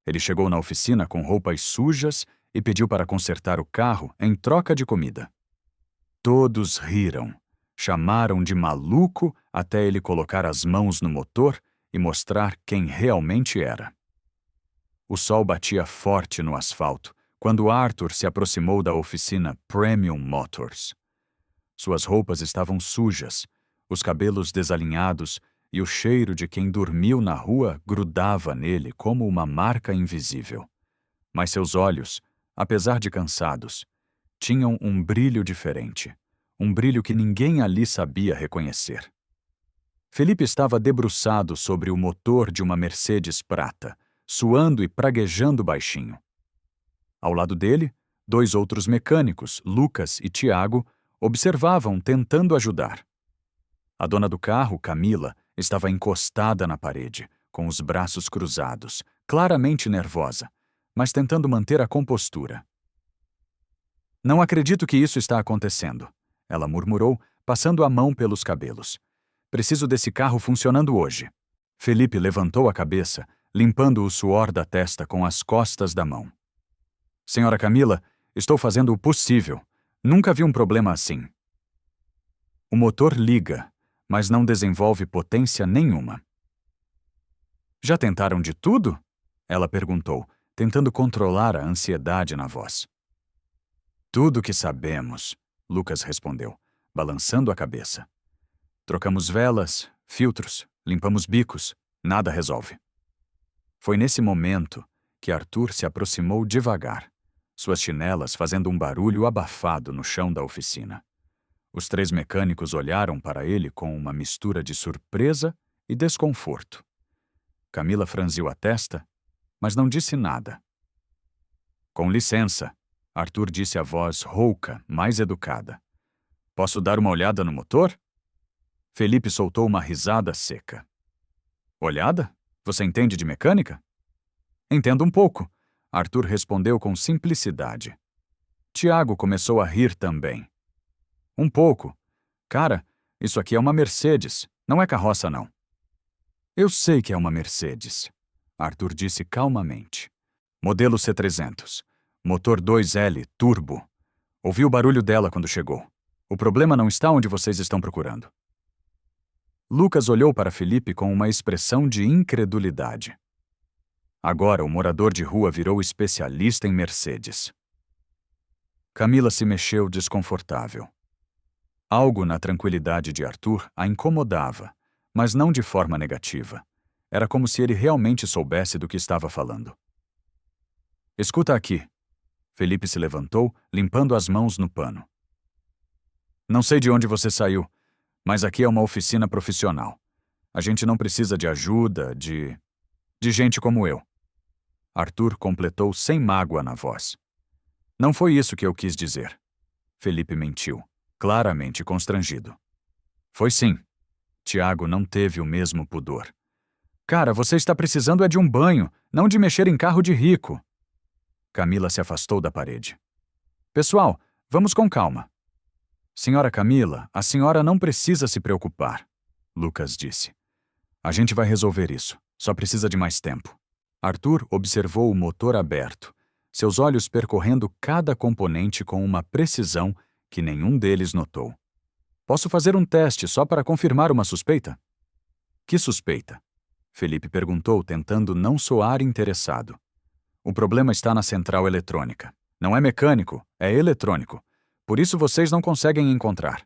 Ele chegou na oficina com roupas sujas e pediu para consertar o carro em troca de comida. Todos riram, chamaram de maluco até ele colocar as mãos no motor e mostrar quem realmente era. O sol batia forte no asfalto quando Arthur se aproximou da oficina Premium Motors. Suas roupas estavam sujas, os cabelos desalinhados e o cheiro de quem dormiu na rua grudava nele como uma marca invisível. Mas seus olhos, apesar de cansados, tinham um brilho diferente, um brilho que ninguém ali sabia reconhecer. Felipe estava debruçado sobre o motor de uma Mercedes prata, suando e praguejando baixinho. Ao lado dele, 2 outros mecânicos, Lucas e Tiago, observavam tentando ajudar. A dona do carro, Camila, estava encostada na parede, com os braços cruzados, claramente nervosa, mas tentando manter a compostura. "Não acredito que isso está acontecendo", ela murmurou, passando a mão pelos cabelos. "Preciso desse carro funcionando hoje." Felipe levantou a cabeça, limpando o suor da testa com as costas da mão. "Senhora Camila, estou fazendo o possível. Nunca vi um problema assim." O motor liga, mas não desenvolve potência nenhuma. "Já tentaram de tudo?" ela perguntou, tentando controlar a ansiedade na voz. "Tudo que sabemos", Lucas respondeu, balançando a cabeça. "Trocamos velas, filtros, limpamos bicos, nada resolve." Foi nesse momento que Arthur se aproximou devagar, suas chinelas fazendo um barulho abafado no chão da oficina. Os 3 mecânicos olharam para ele com uma mistura de surpresa e desconforto. Camila franziu a testa, mas não disse nada. "Com licença", Arthur disse a voz rouca, mais educada. "Posso dar uma olhada no motor?" Felipe soltou uma risada seca. "Olhada? Você entende de mecânica?" "Entendo um pouco", Arthur respondeu com simplicidade. Tiago começou a rir também. "Um pouco. Cara, isso aqui é uma Mercedes, não é carroça não." "Eu sei que é uma Mercedes", Arthur disse calmamente. "Modelo C300. Motor 2L, turbo. Ouvi o barulho dela quando chegou. O problema não está onde vocês estão procurando." Lucas olhou para Felipe com uma expressão de incredulidade. Agora o morador de rua virou especialista em Mercedes. Camila se mexeu desconfortável. Algo na tranquilidade de Arthur a incomodava, mas não de forma negativa. Era como se ele realmente soubesse do que estava falando. "Escuta aqui." Felipe se levantou, limpando as mãos no pano. "Não sei de onde você saiu, mas aqui é uma oficina profissional. A gente não precisa de ajuda, de gente como eu." Arthur completou sem mágoa na voz. "Não foi isso que eu quis dizer." Felipe mentiu, claramente constrangido. "Foi sim." Tiago não teve o mesmo pudor. "Cara, você está precisando é de um banho, não de mexer em carro de rico." Camila se afastou da parede. "Pessoal, vamos com calma." "Senhora Camila, a senhora não precisa se preocupar", Lucas disse. "A gente vai resolver isso, só precisa de mais tempo." Arthur observou o motor aberto, seus olhos percorrendo cada componente com uma precisão que nenhum deles notou. "Posso fazer um teste só para confirmar uma suspeita?" "Que suspeita?" Felipe perguntou, tentando não soar interessado. "O problema está na central eletrônica. Não é mecânico, é eletrônico. Por isso vocês não conseguem encontrar."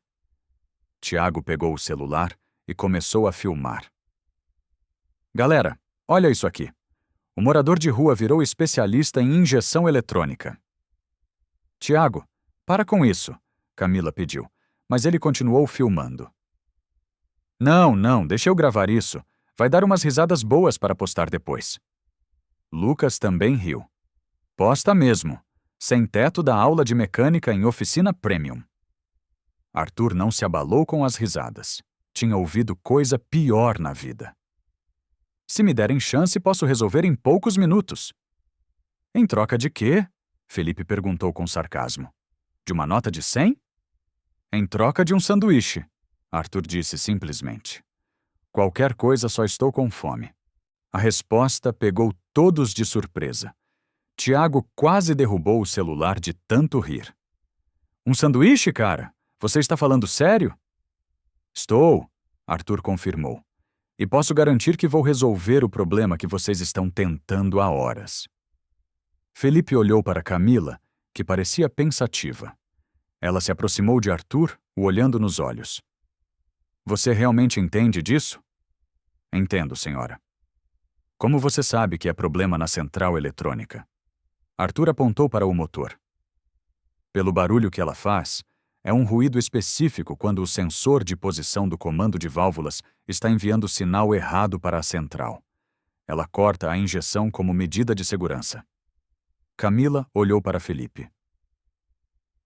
Tiago pegou o celular e começou a filmar. "Galera, olha isso aqui. O morador de rua virou especialista em injeção eletrônica." "Tiago, para com isso", Camila pediu, mas ele continuou filmando. Não, deixa eu gravar isso. Vai dar umas risadas boas para postar depois." Lucas também riu. "Posta mesmo. Sem teto da aula de mecânica em oficina premium." Arthur não se abalou com as risadas. Tinha ouvido coisa pior na vida. "Se me derem chance, posso resolver em poucos minutos." "Em troca de quê?" Felipe perguntou com sarcasmo. "De uma nota de 100? "Em troca de um sanduíche", Arthur disse simplesmente. "Qualquer coisa, só estou com fome." A resposta pegou todos de surpresa. Tiago quase derrubou o celular de tanto rir. Um sanduíche, cara? Você está falando sério? Estou, Arthur confirmou. E posso garantir que vou resolver o problema que vocês estão tentando há horas. Felipe olhou para Camila, que parecia pensativa. Ela se aproximou de Arthur, o olhando nos olhos. Você realmente entende disso? Entendo, senhora. Como você sabe que é problema na central eletrônica? Arthur apontou para o motor. Pelo barulho que ela faz, é um ruído específico quando o sensor de posição do comando de válvulas está enviando sinal errado para a central. Ela corta a injeção como medida de segurança. Camila olhou para Felipe.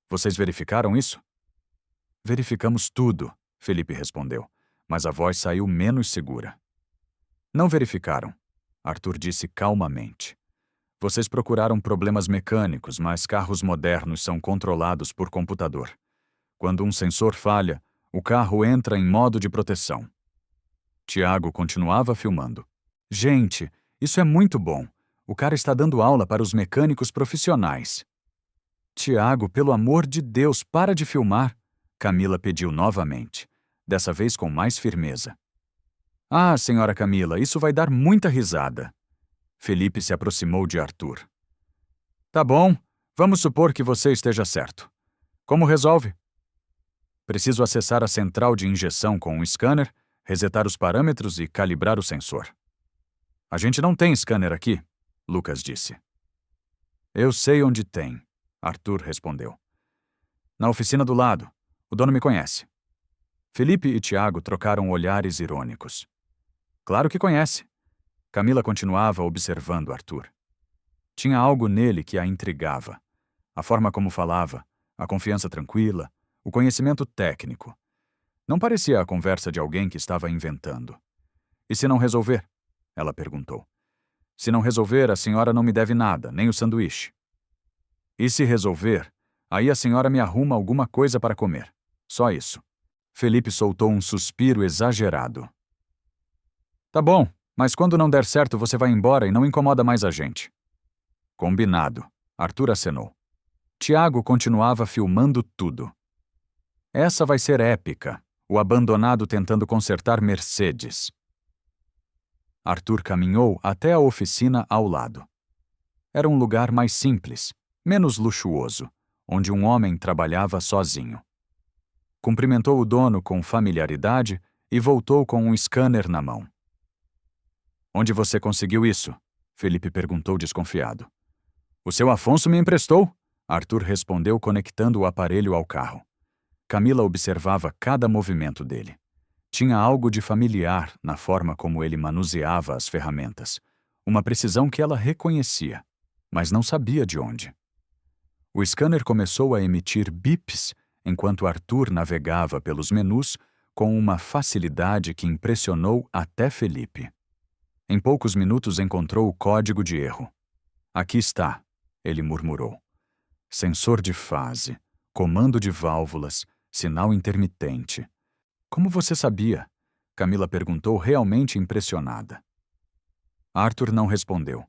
Vocês verificaram isso? Verificamos tudo, Felipe respondeu, mas a voz saiu menos segura. Não verificaram, Arthur disse calmamente. Vocês procuraram problemas mecânicos, mas carros modernos são controlados por computador. Quando um sensor falha, o carro entra em modo de proteção. Tiago continuava filmando. Gente, isso é muito bom. O cara está dando aula para os mecânicos profissionais. Tiago, pelo amor de Deus, para de filmar, Camila pediu novamente, dessa vez com mais firmeza. Ah, senhora Camila, isso vai dar muita risada. Felipe se aproximou de Arthur. Tá bom, vamos supor que você esteja certo. Como resolve? Preciso acessar a central de injeção com um scanner, resetar os parâmetros e calibrar o sensor. A gente não tem scanner aqui, Lucas disse. Eu sei onde tem, Arthur respondeu. Na oficina do lado. O dono me conhece. Felipe e Tiago trocaram olhares irônicos. Claro que conhece. Camila continuava observando Arthur. Tinha algo nele que a intrigava. A forma como falava, a confiança tranquila, o conhecimento técnico. Não parecia a conversa de alguém que estava inventando. E se não resolver? Ela perguntou. Se não resolver, a senhora não me deve nada, nem o sanduíche. E se resolver, aí a senhora me arruma alguma coisa para comer. Só isso. Felipe soltou um suspiro exagerado. Tá bom, mas quando não der certo você vai embora e não incomoda mais a gente. Combinado, Arthur acenou. Tiago continuava filmando tudo. Essa vai ser épica, o abandonado tentando consertar Mercedes. Arthur caminhou até a oficina ao lado. Era um lugar mais simples, menos luxuoso, onde um homem trabalhava sozinho. Cumprimentou o dono com familiaridade e voltou com um scanner na mão. Onde você conseguiu isso? Felipe perguntou desconfiado. O seu Afonso me emprestou, Arthur respondeu conectando o aparelho ao carro. Camila observava cada movimento dele. Tinha algo de familiar na forma como ele manuseava as ferramentas, uma precisão que ela reconhecia, mas não sabia de onde. O scanner começou a emitir bips enquanto Arthur navegava pelos menus com uma facilidade que impressionou até Felipe. Em poucos minutos encontrou o código de erro. Aqui está, ele murmurou. Sensor de fase, comando de válvulas, sinal intermitente. Como você sabia? Camila perguntou, realmente impressionada. Arthur não respondeu.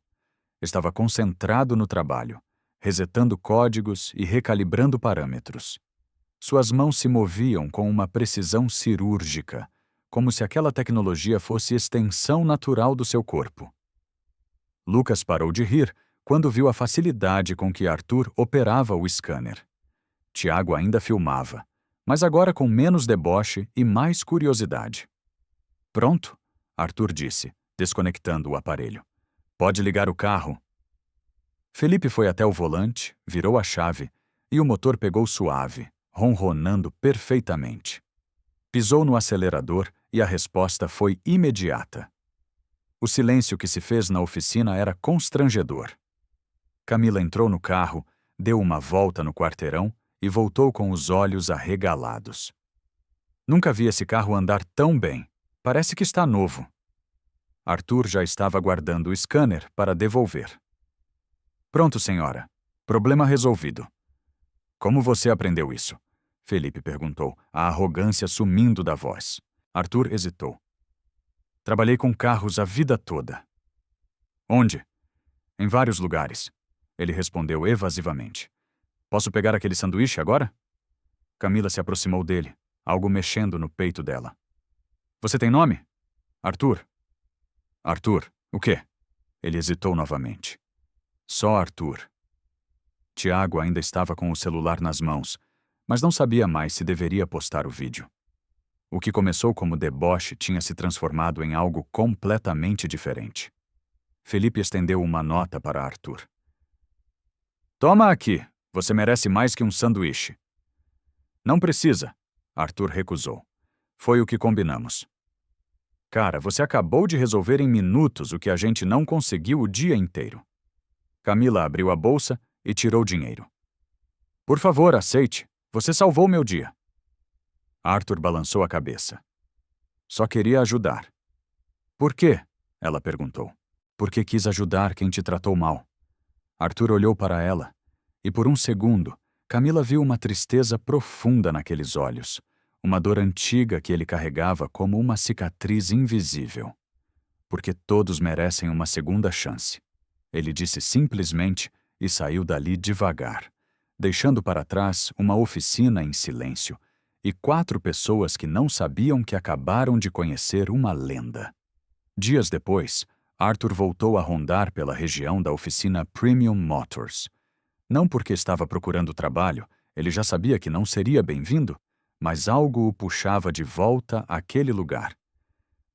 Estava concentrado no trabalho, resetando códigos e recalibrando parâmetros. Suas mãos se moviam com uma precisão cirúrgica, como se aquela tecnologia fosse extensão natural do seu corpo. Lucas parou de rir quando viu a facilidade com que Arthur operava o scanner. Tiago ainda filmava, mas agora com menos deboche e mais curiosidade. Pronto, Arthur disse, desconectando o aparelho. Pode ligar o carro. Felipe foi até o volante, virou a chave, e o motor pegou suave, ronronando perfeitamente. Pisou no acelerador e a resposta foi imediata. O silêncio que se fez na oficina era constrangedor. Camila entrou no carro, deu uma volta no quarteirão e voltou com os olhos arregalados. Nunca vi esse carro andar tão bem. Parece que está novo. Arthur já estava guardando o scanner para devolver. Pronto, senhora. Problema resolvido. Como você aprendeu isso? Felipe perguntou, a arrogância sumindo da voz. Arthur hesitou. Trabalhei com carros a vida toda. Onde? Em vários lugares. Ele respondeu evasivamente. Posso pegar aquele sanduíche agora? Camila se aproximou dele, algo mexendo no peito dela. Você tem nome? Arthur. Arthur, o quê? Ele hesitou novamente. Só Arthur. Tiago ainda estava com o celular nas mãos, mas não sabia mais se deveria postar o vídeo. O que começou como deboche tinha se transformado em algo completamente diferente. Felipe estendeu uma nota para Arthur. Toma aqui, você merece mais que um sanduíche. Não precisa, Arthur recusou. Foi o que combinamos. Cara, você acabou de resolver em minutos o que a gente não conseguiu o dia inteiro. Camila abriu a bolsa e tirou dinheiro. Por favor, aceite. Você salvou meu dia. Arthur balançou a cabeça. Só queria ajudar. Por quê? Ela perguntou. Porque quis ajudar quem te tratou mal. Arthur olhou para ela, e por um segundo, Camila viu uma tristeza profunda naqueles olhos, uma dor antiga que ele carregava como uma cicatriz invisível. Porque todos merecem uma segunda chance. Ele disse simplesmente e saiu dali devagar, deixando para trás uma oficina em silêncio e 4 pessoas que não sabiam que acabaram de conhecer uma lenda. Dias depois, Arthur voltou a rondar pela região da oficina Premium Motors. Não porque estava procurando trabalho, ele já sabia que não seria bem-vindo, mas algo o puxava de volta àquele lugar.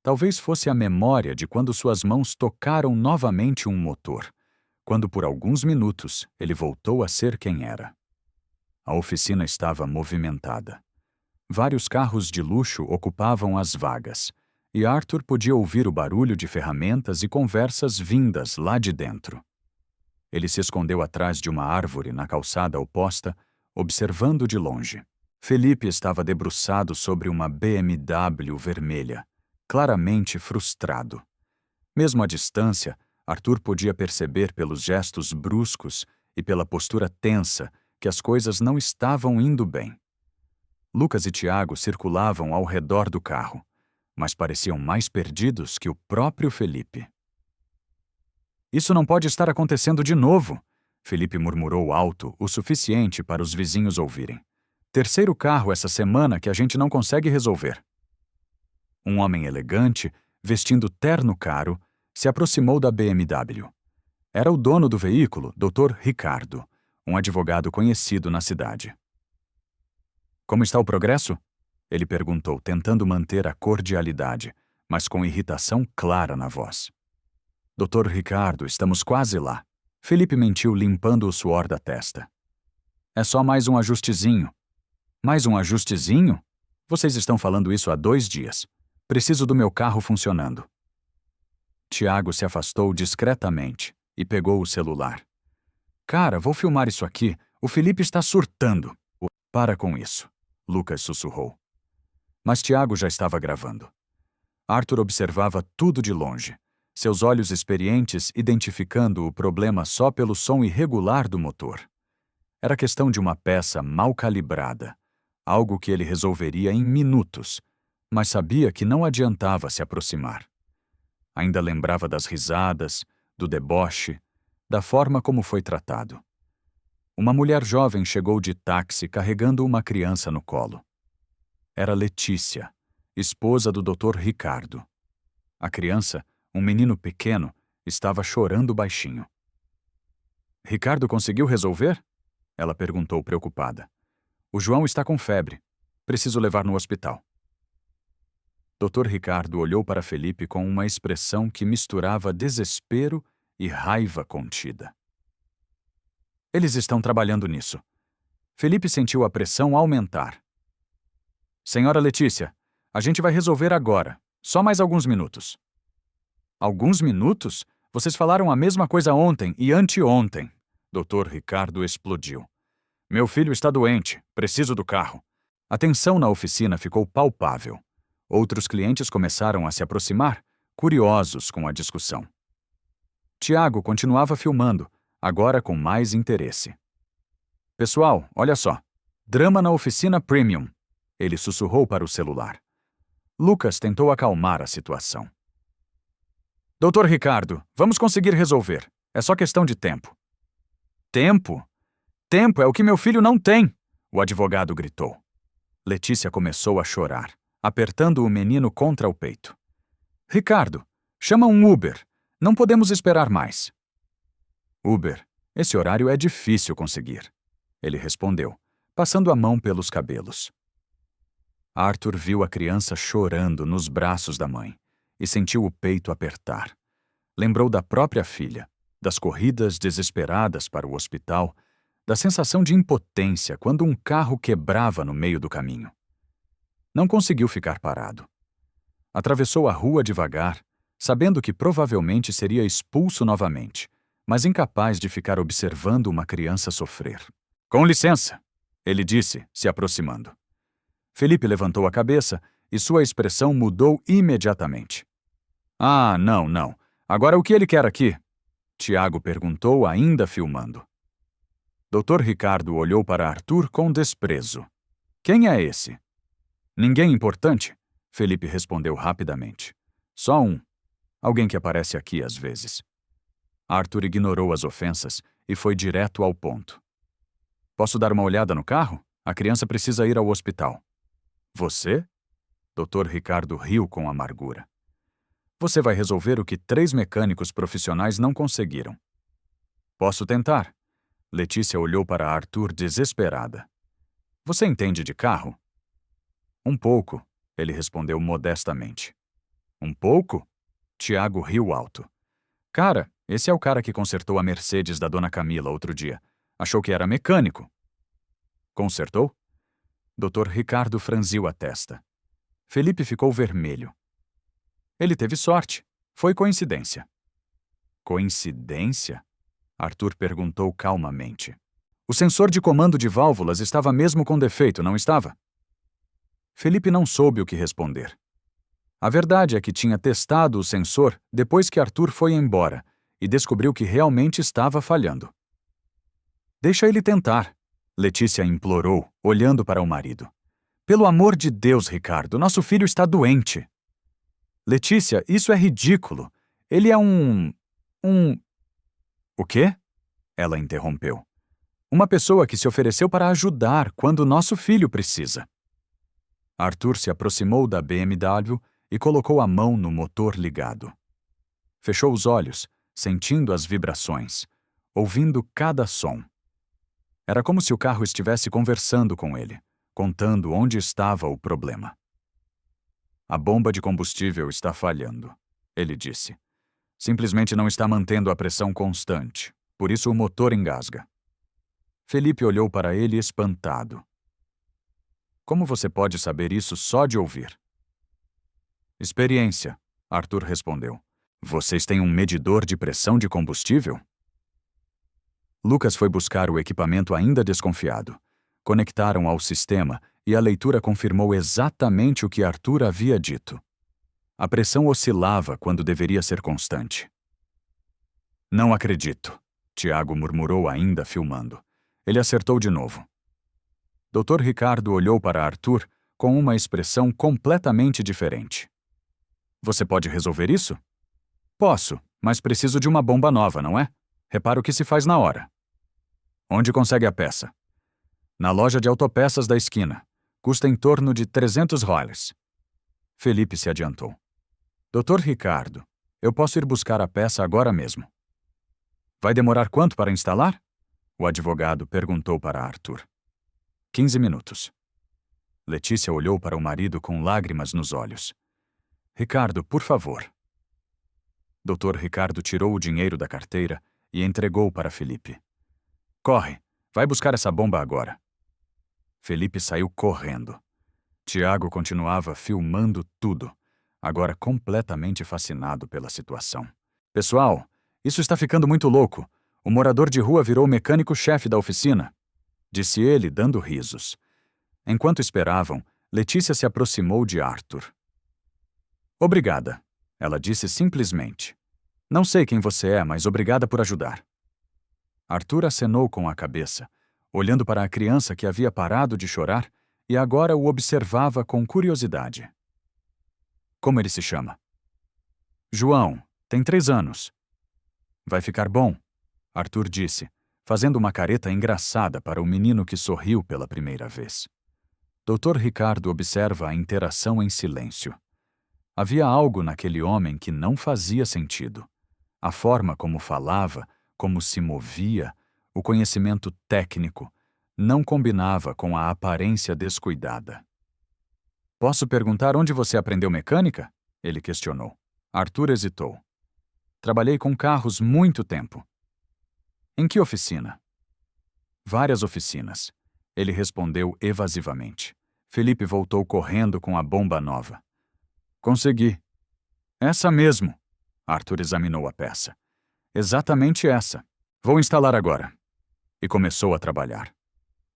Talvez fosse a memória de quando suas mãos tocaram novamente um motor, quando por alguns minutos ele voltou a ser quem era. A oficina estava movimentada. Vários carros de luxo ocupavam as vagas, e Arthur podia ouvir o barulho de ferramentas e conversas vindas lá de dentro. Ele se escondeu atrás de uma árvore na calçada oposta, observando de longe. Felipe estava debruçado sobre uma BMW vermelha, claramente frustrado. Mesmo à distância, Arthur podia perceber pelos gestos bruscos e pela postura tensa que as coisas não estavam indo bem. Lucas e Tiago circulavam ao redor do carro, mas pareciam mais perdidos que o próprio Felipe. Isso não pode estar acontecendo de novo, Felipe murmurou alto o suficiente para os vizinhos ouvirem. Terceiro carro essa semana que a gente não consegue resolver. Um homem elegante, vestindo terno caro, se aproximou da BMW. Era o dono do veículo, Dr. Ricardo, um advogado conhecido na cidade. Como está o progresso? Ele perguntou, tentando manter a cordialidade, mas com irritação clara na voz. Dr. Ricardo, estamos quase lá. Felipe mentiu, limpando o suor da testa. É só mais um ajustezinho. Mais um ajustezinho? Vocês estão falando isso há 2 dias. Preciso do meu carro funcionando. Tiago se afastou discretamente e pegou o celular. Cara, vou filmar isso aqui. O Felipe está surtando. Para com isso, Lucas sussurrou. Mas Tiago já estava gravando. Arthur observava tudo de longe, seus olhos experientes identificando o problema só pelo som irregular do motor. Era questão de uma peça mal calibrada, algo que ele resolveria em minutos, mas sabia que não adiantava se aproximar. Ainda lembrava das risadas, do deboche, da forma como foi tratado. Uma mulher jovem chegou de táxi carregando uma criança no colo. Era Letícia, esposa do Dr. Ricardo. A criança, um menino pequeno, estava chorando baixinho. Ricardo conseguiu resolver? Ela perguntou preocupada. O João está com febre. Preciso levar no hospital. Dr. Ricardo olhou para Felipe com uma expressão que misturava desespero e raiva contida. Eles estão trabalhando nisso. Felipe sentiu a pressão aumentar. Senhora Letícia, a gente vai resolver agora. Só mais alguns minutos. Alguns minutos? Vocês falaram a mesma coisa ontem e anteontem. Dr. Ricardo explodiu. Meu filho está doente. Preciso do carro. A tensão na oficina ficou palpável. Outros clientes começaram a se aproximar, curiosos com a discussão. Tiago continuava filmando, agora com mais interesse. Pessoal, olha só. Drama na oficina Premium. Ele sussurrou para o celular. Lucas tentou acalmar a situação. Doutor Ricardo, vamos conseguir resolver. É só questão de tempo. Tempo? Tempo é o que meu filho não tem! O advogado gritou. Letícia começou a chorar, apertando o menino contra o peito. Ricardo, chama um Uber. Não podemos esperar mais. Uber, esse horário é difícil conseguir. Ele respondeu, passando a mão pelos cabelos. Arthur viu a criança chorando nos braços da mãe e sentiu o peito apertar. Lembrou da própria filha, das corridas desesperadas para o hospital, da sensação de impotência quando um carro quebrava no meio do caminho. Não conseguiu ficar parado. Atravessou a rua devagar, sabendo que provavelmente seria expulso novamente, mas incapaz de ficar observando uma criança sofrer. Com licença, ele disse, se aproximando. Felipe levantou a cabeça e sua expressão mudou imediatamente. Ah, não. Agora o que ele quer aqui? Tiago perguntou, ainda filmando. Dr. Ricardo olhou para Arthur com desprezo. Quem é esse? Ninguém importante, Felipe respondeu rapidamente. Só um. Alguém que aparece aqui às vezes. Arthur ignorou as ofensas e foi direto ao ponto. Posso dar uma olhada no carro? A criança precisa ir ao hospital. Você? Dr. Ricardo riu com amargura. Você vai resolver o que 3 mecânicos profissionais não conseguiram. Posso tentar. Letícia olhou para Arthur desesperada. Você entende de carro? Um pouco, ele respondeu modestamente. Um pouco? Tiago riu alto. Cara, esse é o cara que consertou a Mercedes da dona Camila outro dia. Achou que era mecânico. Consertou? Dr. Ricardo franziu a testa. Felipe ficou vermelho. Ele teve sorte. Foi coincidência. Coincidência? Arthur perguntou calmamente. O sensor de comando de válvulas estava mesmo com defeito, não estava? Felipe não soube o que responder. A verdade é que tinha testado o sensor depois que Arthur foi embora e descobriu que realmente estava falhando. Deixa ele tentar, Letícia implorou, olhando para o marido. Pelo amor de Deus, Ricardo, nosso filho está doente. Letícia, isso é ridículo. Ele é O quê? Ela interrompeu. Uma pessoa que se ofereceu para ajudar quando nosso filho precisa. Arthur se aproximou da BMW e colocou a mão no motor ligado. Fechou os olhos, sentindo as vibrações, ouvindo cada som. Era como se o carro estivesse conversando com ele, contando onde estava o problema. A bomba de combustível está falhando, ele disse. Simplesmente não está mantendo a pressão constante, por isso o motor engasga. Felipe olhou para ele espantado. Como você pode saber isso só de ouvir? Experiência, Arthur respondeu. Vocês têm um medidor de pressão de combustível? Lucas foi buscar o equipamento ainda desconfiado. Conectaram ao sistema e a leitura confirmou exatamente o que Arthur havia dito. A pressão oscilava quando deveria ser constante. Não acredito, Tiago murmurou ainda filmando. Ele acertou de novo. Dr. Ricardo olhou para Arthur com uma expressão completamente diferente. Você pode resolver isso? Posso, mas preciso de uma bomba nova, não é? Repara o que se faz na hora. Onde consegue a peça? Na loja de autopeças da esquina. Custa em torno de 300 royals. Felipe se adiantou. Dr. Ricardo, eu posso ir buscar a peça agora mesmo. Vai demorar quanto para instalar? O advogado perguntou para Arthur. 15 minutos. Letícia olhou para o marido com lágrimas nos olhos. Ricardo, por favor. Dr. Ricardo tirou o dinheiro da carteira e entregou para Felipe. Corre, vai buscar essa bomba agora. Felipe saiu correndo. Tiago continuava filmando tudo, agora completamente fascinado pela situação. Pessoal, isso está ficando muito louco. O morador de rua virou o mecânico-chefe da oficina, disse ele, dando risos. Enquanto esperavam, Letícia se aproximou de Arthur. Obrigada, ela disse simplesmente. Não sei quem você é, mas obrigada por ajudar. Arthur acenou com a cabeça, olhando para a criança que havia parado de chorar e agora o observava com curiosidade. Como ele se chama? João, Tem 3 anos. Vai ficar bom, Arthur disse, fazendo uma careta engraçada para o menino que sorriu pela primeira vez. Dr. Ricardo observa a interação em silêncio. Havia algo naquele homem que não fazia sentido. A forma como falava, como se movia, o conhecimento técnico, não combinava com a aparência descuidada. Posso perguntar onde você aprendeu mecânica? Ele questionou. Arthur hesitou. Trabalhei com carros muito tempo. Em que oficina? Várias oficinas. Ele respondeu evasivamente. Felipe voltou correndo com a bomba nova. Consegui. Essa mesmo. Arthur examinou a peça. Exatamente essa. Vou instalar agora. E começou a trabalhar.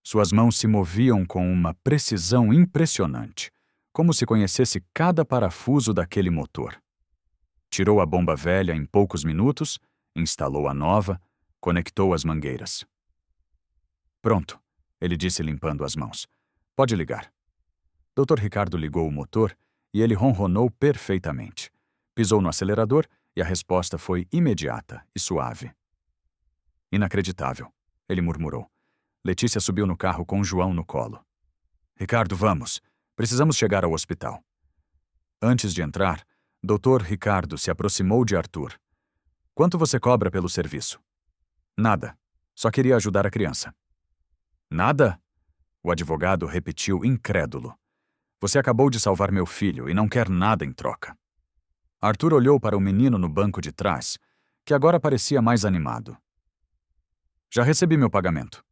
Suas mãos se moviam com uma precisão impressionante, como se conhecesse cada parafuso daquele motor. Tirou a bomba velha em poucos minutos, instalou a nova, conectou as mangueiras. Pronto, ele disse limpando as mãos. Pode ligar. Dr. Ricardo ligou o motor e ele ronronou perfeitamente. Pisou no acelerador e a resposta foi imediata e suave. Inacreditável, ele murmurou. Letícia subiu no carro com João no colo. Ricardo, vamos. Precisamos chegar ao hospital. Antes de entrar, Dr. Ricardo se aproximou de Arthur. Quanto você cobra pelo serviço? Nada. Só queria ajudar a criança. Nada? O advogado repetiu incrédulo. Você acabou de salvar meu filho e não quer nada em troca. Arthur olhou para o menino no banco de trás, que agora parecia mais animado. Já recebi meu pagamento.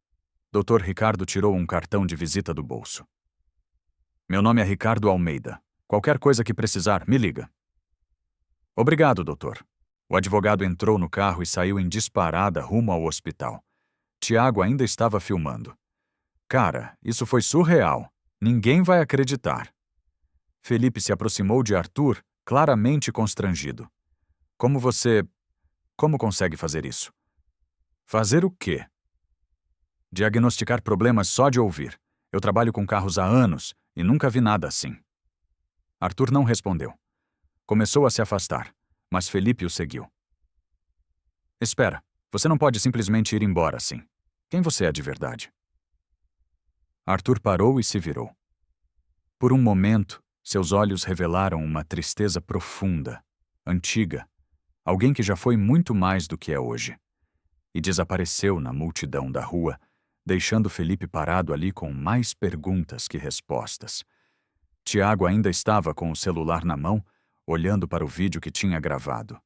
Dr. Ricardo tirou um cartão de visita do bolso. Meu nome é Ricardo Almeida. Qualquer coisa que precisar, me liga. Obrigado, doutor. O advogado entrou no carro e saiu em disparada rumo ao hospital. Tiago ainda estava filmando. Cara, isso foi surreal. Ninguém vai acreditar. Felipe se aproximou de Arthur, claramente constrangido. Como consegue fazer isso? Fazer o quê? Diagnosticar problemas só de ouvir. Eu trabalho com carros há anos e nunca vi nada assim. Arthur não respondeu. Começou a se afastar, mas Felipe o seguiu. Espera, você não pode simplesmente ir embora assim. Quem você é de verdade? Arthur parou e se virou. Por um momento, seus olhos revelaram uma tristeza profunda, antiga, alguém que já foi muito mais do que é hoje. E desapareceu na multidão da rua, deixando Felipe parado ali com mais perguntas que respostas. Tiago ainda estava com o celular na mão, olhando para o vídeo que tinha gravado.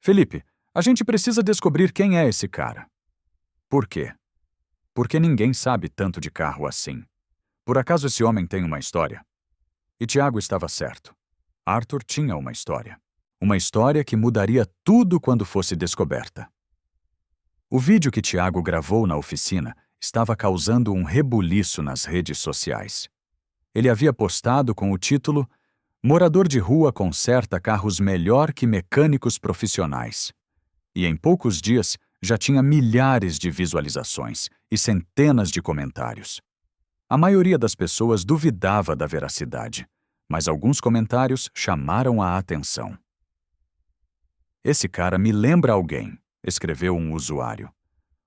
Felipe, a gente precisa descobrir quem é esse cara. Por quê? Porque ninguém sabe tanto de carro assim. Por acaso esse homem tem uma história? E Tiago estava certo. Arthur tinha uma história. Uma história que mudaria tudo quando fosse descoberta. O vídeo que Tiago gravou na oficina estava causando um rebuliço nas redes sociais. Ele havia postado com o título Morador de rua conserta carros melhor que mecânicos profissionais. E em poucos dias já tinha milhares de visualizações e centenas de comentários. A maioria das pessoas duvidava da veracidade, mas alguns comentários chamaram a atenção. Esse cara me lembra alguém, escreveu um usuário.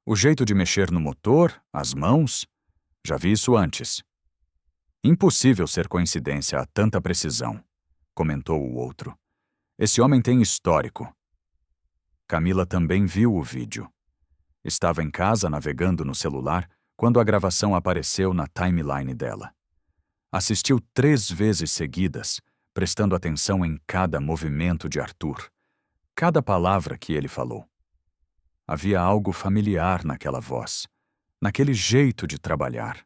O jeito de mexer no motor, as mãos, já vi isso antes. Impossível ser coincidência a tanta precisão, comentou o outro. Esse homem tem histórico. Camila também viu o vídeo. Estava em casa navegando no celular quando a gravação apareceu na timeline dela. Assistiu 3 vezes seguidas, prestando atenção em cada movimento de Arthur, cada palavra que ele falou. Havia algo familiar naquela voz, naquele jeito de trabalhar.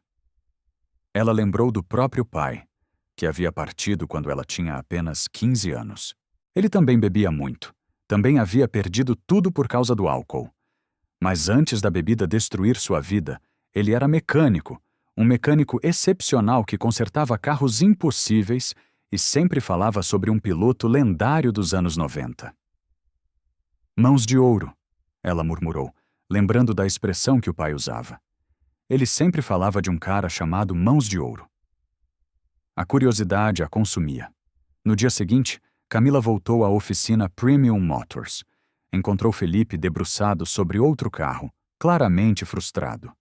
Ela lembrou do próprio pai, que havia partido quando ela tinha apenas 15 anos. Ele também bebia muito. Também havia perdido tudo por causa do álcool. Mas antes da bebida destruir sua vida, ele era mecânico, um mecânico excepcional que consertava carros impossíveis e sempre falava sobre um piloto lendário dos anos 90. Mãos de ouro, ela murmurou, lembrando da expressão que o pai usava. Ele sempre falava de um cara chamado Mãos de Ouro. A curiosidade a consumia. No dia seguinte, Camila voltou à oficina Premium Motors. Encontrou Felipe debruçado sobre outro carro, claramente frustrado.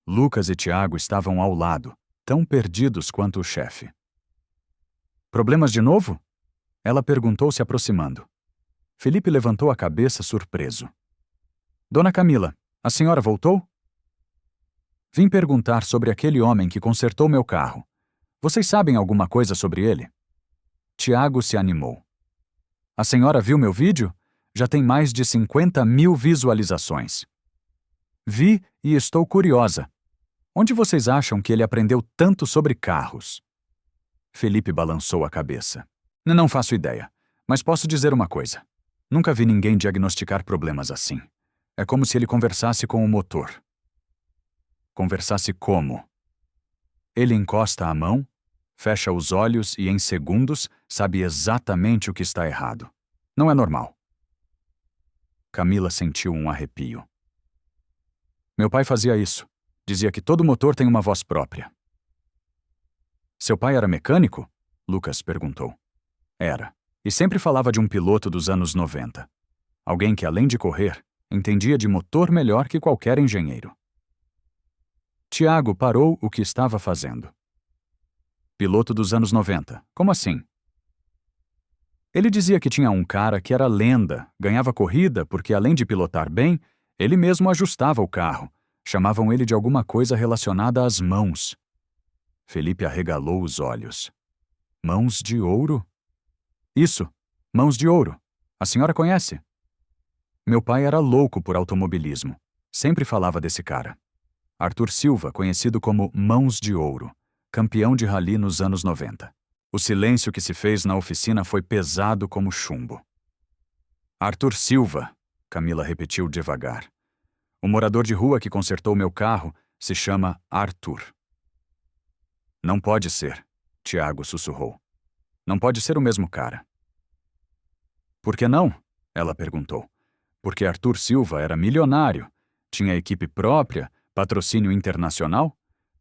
Lucas e Tiago estavam ao lado, tão perdidos quanto o chefe. Problemas de novo? Ela perguntou se aproximando. Felipe levantou a cabeça surpreso. Dona Camila, a senhora voltou? Vim perguntar sobre aquele homem que consertou meu carro. Vocês sabem alguma coisa sobre ele? Tiago se animou. A senhora viu meu vídeo? Já tem mais de 50.000 visualizações. Vi e estou curiosa. Onde vocês acham que ele aprendeu tanto sobre carros? Felipe balançou a cabeça. Não faço ideia, mas posso dizer uma coisa. Nunca vi ninguém diagnosticar problemas assim. É como se ele conversasse com o motor. Conversasse como? Ele encosta a mão, fecha os olhos e, em segundos, sabe exatamente o que está errado. Não é normal. Camila sentiu um arrepio. Meu pai fazia isso. Dizia que todo motor tem uma voz própria. Seu pai era mecânico? Lucas perguntou. Era. E sempre falava de um piloto dos anos 90. Alguém que, além de correr, entendia de motor melhor que qualquer engenheiro. Tiago parou o que estava fazendo. Piloto dos anos 90. Como assim? Ele dizia que tinha um cara que era lenda, ganhava corrida porque, além de pilotar bem, ele mesmo ajustava o carro. Chamavam ele de alguma coisa relacionada às mãos. Felipe arregalou os olhos. Mãos de ouro? Isso, mãos de ouro. A senhora conhece? Meu pai era louco por automobilismo. Sempre falava desse cara. Arthur Silva, conhecido como Mãos de Ouro, campeão de rally nos anos 90. O silêncio que se fez na oficina foi pesado como chumbo. Arthur Silva, Camila repetiu devagar. O morador de rua que consertou meu carro se chama Arthur. Não pode ser, Tiago sussurrou. Não pode ser o mesmo cara. Por que não? Ela perguntou. Porque Arthur Silva era milionário, tinha equipe própria, patrocínio internacional?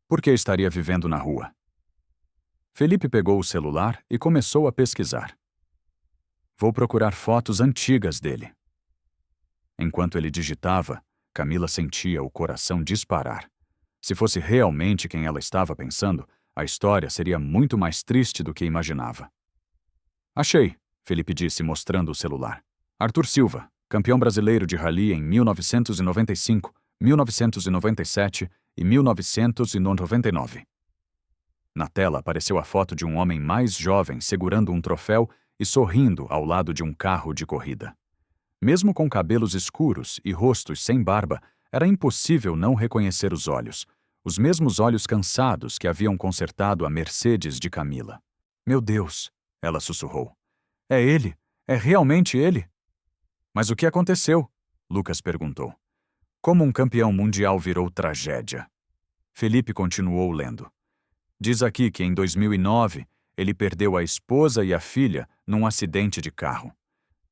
Por que estaria vivendo na rua? Felipe pegou o celular e começou a pesquisar. Vou procurar fotos antigas dele. Enquanto ele digitava, Camila sentia o coração disparar. Se fosse realmente quem ela estava pensando, a história seria muito mais triste do que imaginava. Achei, Felipe disse, mostrando o celular. Arthur Silva, campeão brasileiro de rally em 1995, 1997 e 1999. Na tela apareceu a foto de um homem mais jovem segurando um troféu e sorrindo ao lado de um carro de corrida. Mesmo com cabelos escuros e rostos sem barba, era impossível não reconhecer os olhos. Os mesmos olhos cansados que haviam consertado a Mercedes de Camila. Meu Deus, ela sussurrou. É ele? É realmente ele? Mas o que aconteceu? Lucas perguntou. Como um campeão mundial virou tragédia? Felipe continuou lendo. Diz aqui que em 2009 ele perdeu a esposa e a filha num acidente de carro.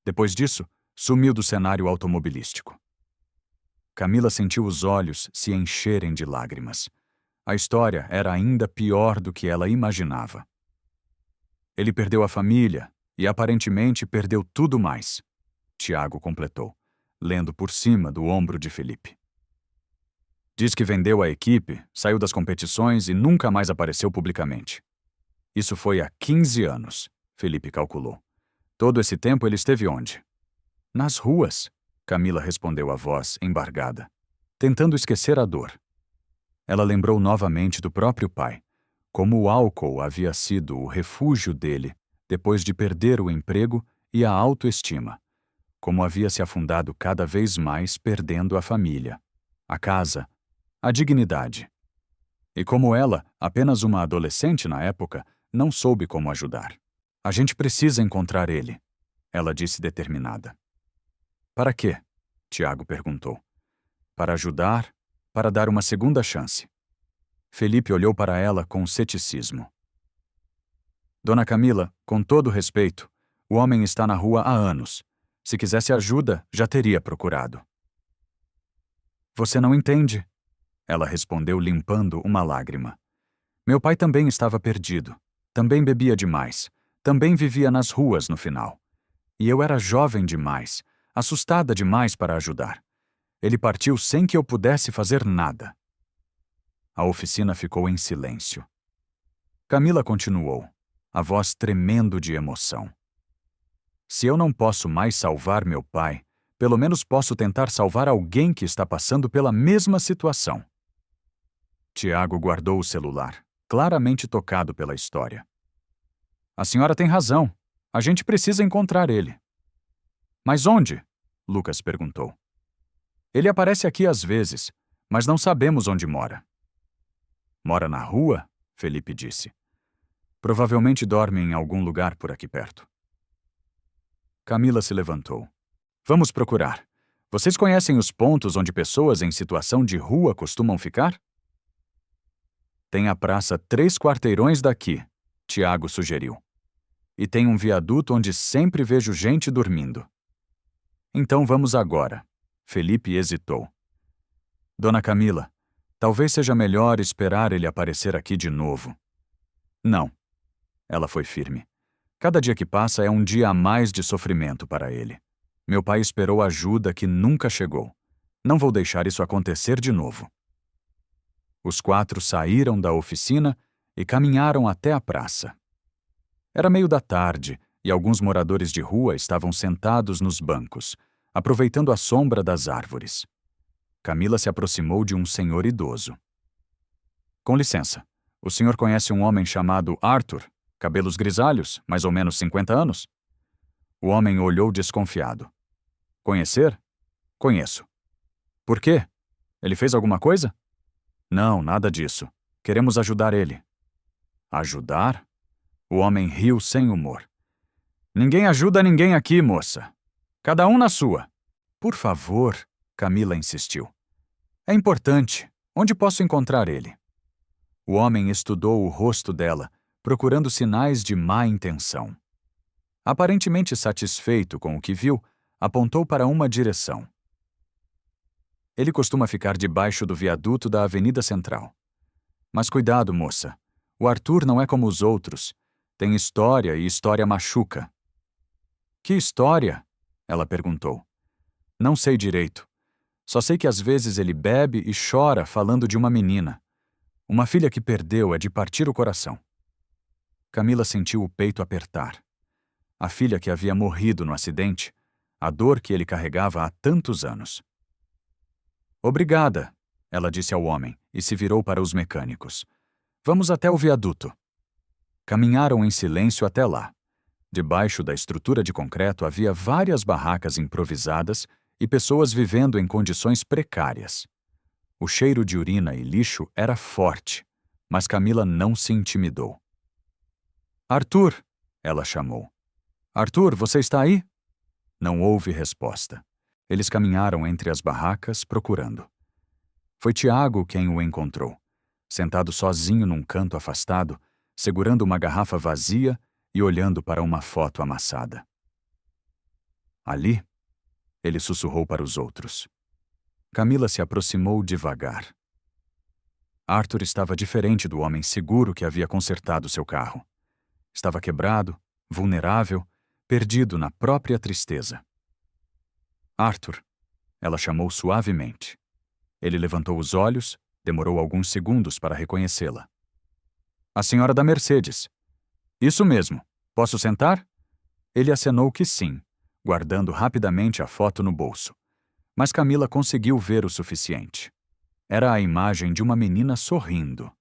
Depois disso, sumiu do cenário automobilístico. Camila sentiu os olhos se encherem de lágrimas. A história era ainda pior do que ela imaginava. Ele perdeu a família e aparentemente perdeu tudo mais, Tiago completou, lendo por cima do ombro de Felipe. Diz que vendeu a equipe, saiu das competições e nunca mais apareceu publicamente. Isso foi há 15 anos, Felipe calculou. Todo esse tempo ele esteve onde? Nas ruas, Camila respondeu a voz embargada, tentando esquecer a dor. Ela lembrou novamente do próprio pai, como o álcool havia sido o refúgio dele depois de perder o emprego e a autoestima, como havia se afundado cada vez mais perdendo a família, a casa, a dignidade. E como ela, apenas uma adolescente na época, não soube como ajudar. A gente precisa encontrar ele, ela disse determinada. Para quê? Tiago perguntou. Para ajudar, para dar uma segunda chance. Felipe olhou para ela com ceticismo. Dona Camila, com todo respeito, o homem está na rua há anos. Se quisesse ajuda, já teria procurado. Você não entende, ela respondeu limpando uma lágrima. Meu pai também estava perdido. Também bebia demais. Também vivia nas ruas no final. E eu era jovem demais, assustada demais para ajudar. Ele partiu sem que eu pudesse fazer nada. A oficina ficou em silêncio. Camila continuou, a voz tremendo de emoção. Se eu não posso mais salvar meu pai, pelo menos posso tentar salvar alguém que está passando pela mesma situação. Tiago guardou o celular, claramente tocado pela história. A senhora tem razão. A gente precisa encontrar ele. Mas onde? Lucas perguntou. Ele aparece aqui às vezes, mas não sabemos onde mora. Mora na rua? Felipe disse. Provavelmente dorme em algum lugar por aqui perto. Camila se levantou. Vamos procurar. Vocês conhecem os pontos onde pessoas em situação de rua costumam ficar? Tem a praça 3 quarteirões daqui, Tiago sugeriu. E tem um viaduto onde sempre vejo gente dormindo. Então vamos agora. Felipe hesitou. Dona Camila, talvez seja melhor esperar ele aparecer aqui de novo. Não. Ela foi firme. Cada dia que passa é um dia a mais de sofrimento para ele. Meu pai esperou ajuda que nunca chegou. Não vou deixar isso acontecer de novo. Os 4 saíram da oficina e caminharam até a praça. Era meio da tarde e alguns moradores de rua estavam sentados nos bancos, aproveitando a sombra das árvores. Camila se aproximou de um senhor idoso. Com licença, o senhor conhece um homem chamado Arthur? Cabelos grisalhos, mais ou menos 50 anos? O homem olhou desconfiado. Conhecer? Conheço. Por quê? Ele fez alguma coisa? Não, nada disso. Queremos ajudar ele. Ajudar? O homem riu sem humor. Ninguém ajuda ninguém aqui, moça. Cada um na sua. Por favor, Camila insistiu. É importante. Onde posso encontrar ele? O homem estudou o rosto dela, procurando sinais de má intenção. Aparentemente satisfeito com o que viu, apontou para uma direção. Ele costuma ficar debaixo do viaduto da Avenida Central. Mas cuidado, moça. O Arthur não é como os outros. Tem história e história machuca. Que história? Ela perguntou. Não sei direito. Só sei que às vezes ele bebe e chora falando de uma menina. Uma filha que perdeu é de partir o coração. Camila sentiu o peito apertar. A filha que havia morrido no acidente, a dor que ele carregava há tantos anos. Obrigada, ela disse ao homem e se virou para os mecânicos. Vamos até o viaduto. Caminharam em silêncio até lá. Debaixo da estrutura de concreto havia várias barracas improvisadas e pessoas vivendo em condições precárias. O cheiro de urina e lixo era forte, mas Camila não se intimidou. Arthur, ela chamou. Arthur, você está aí? Não houve resposta. Eles caminharam entre as barracas, procurando. Foi Tiago quem o encontrou, sentado sozinho num canto afastado, segurando uma garrafa vazia e olhando para uma foto amassada. Ali, ele sussurrou para os outros. Camila se aproximou devagar. Arthur estava diferente do homem seguro que havia consertado seu carro. Estava quebrado, vulnerável, perdido na própria tristeza. Arthur, ela chamou suavemente. Ele levantou os olhos, demorou alguns segundos para reconhecê-la. A senhora da Mercedes. Isso mesmo. Posso sentar? Ele acenou que sim, guardando rapidamente a foto no bolso. Mas Camila conseguiu ver o suficiente. Era a imagem de uma menina sorrindo.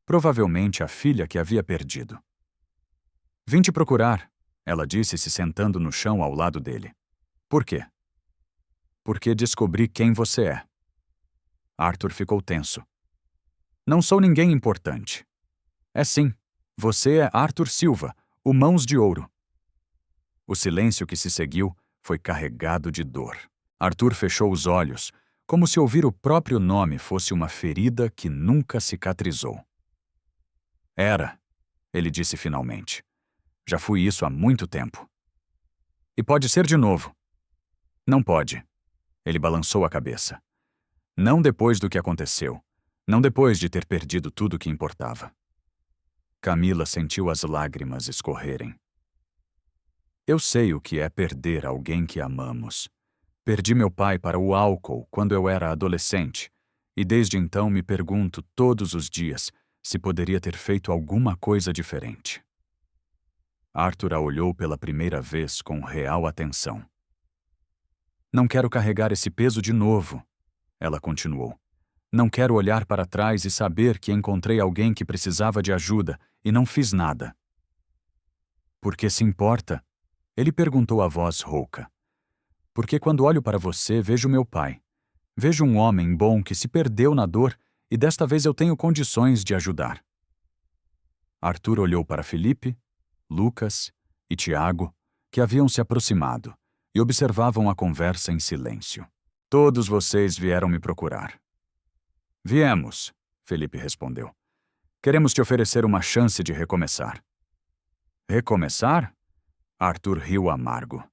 Provavelmente a filha que havia perdido. Vim te procurar, ela disse se sentando no chão ao lado dele. Por quê? Porque descobri quem você é. Arthur ficou tenso. Não sou ninguém importante. É sim, você é Arthur Silva, o Mãos de Ouro. O silêncio que se seguiu foi carregado de dor. Arthur fechou os olhos, como se ouvir o próprio nome fosse uma ferida que nunca cicatrizou. Era, ele disse finalmente. Já fui isso há muito tempo. E pode ser de novo. Não pode. Ele balançou a cabeça. Não depois do que aconteceu. Não depois de ter perdido tudo o que importava. Camila sentiu as lágrimas escorrerem. Eu sei o que é perder alguém que amamos. Perdi meu pai para o álcool quando eu era adolescente, e desde então me pergunto todos os dias se poderia ter feito alguma coisa diferente. Arthur a olhou pela primeira vez com real atenção. Não quero carregar esse peso de novo, ela continuou. Não quero olhar para trás e saber que encontrei alguém que precisava de ajuda e não fiz nada. Por que se importa? Ele perguntou a voz rouca. Porque quando olho para você, vejo meu pai. Vejo um homem bom que se perdeu na dor e desta vez eu tenho condições de ajudar. Arthur olhou para Felipe, Lucas e Tiago, que haviam se aproximado, e observavam a conversa em silêncio. Todos vocês vieram me procurar. Viemos, Felipe respondeu. Queremos te oferecer uma chance de recomeçar. Recomeçar? Arthur riu amargo.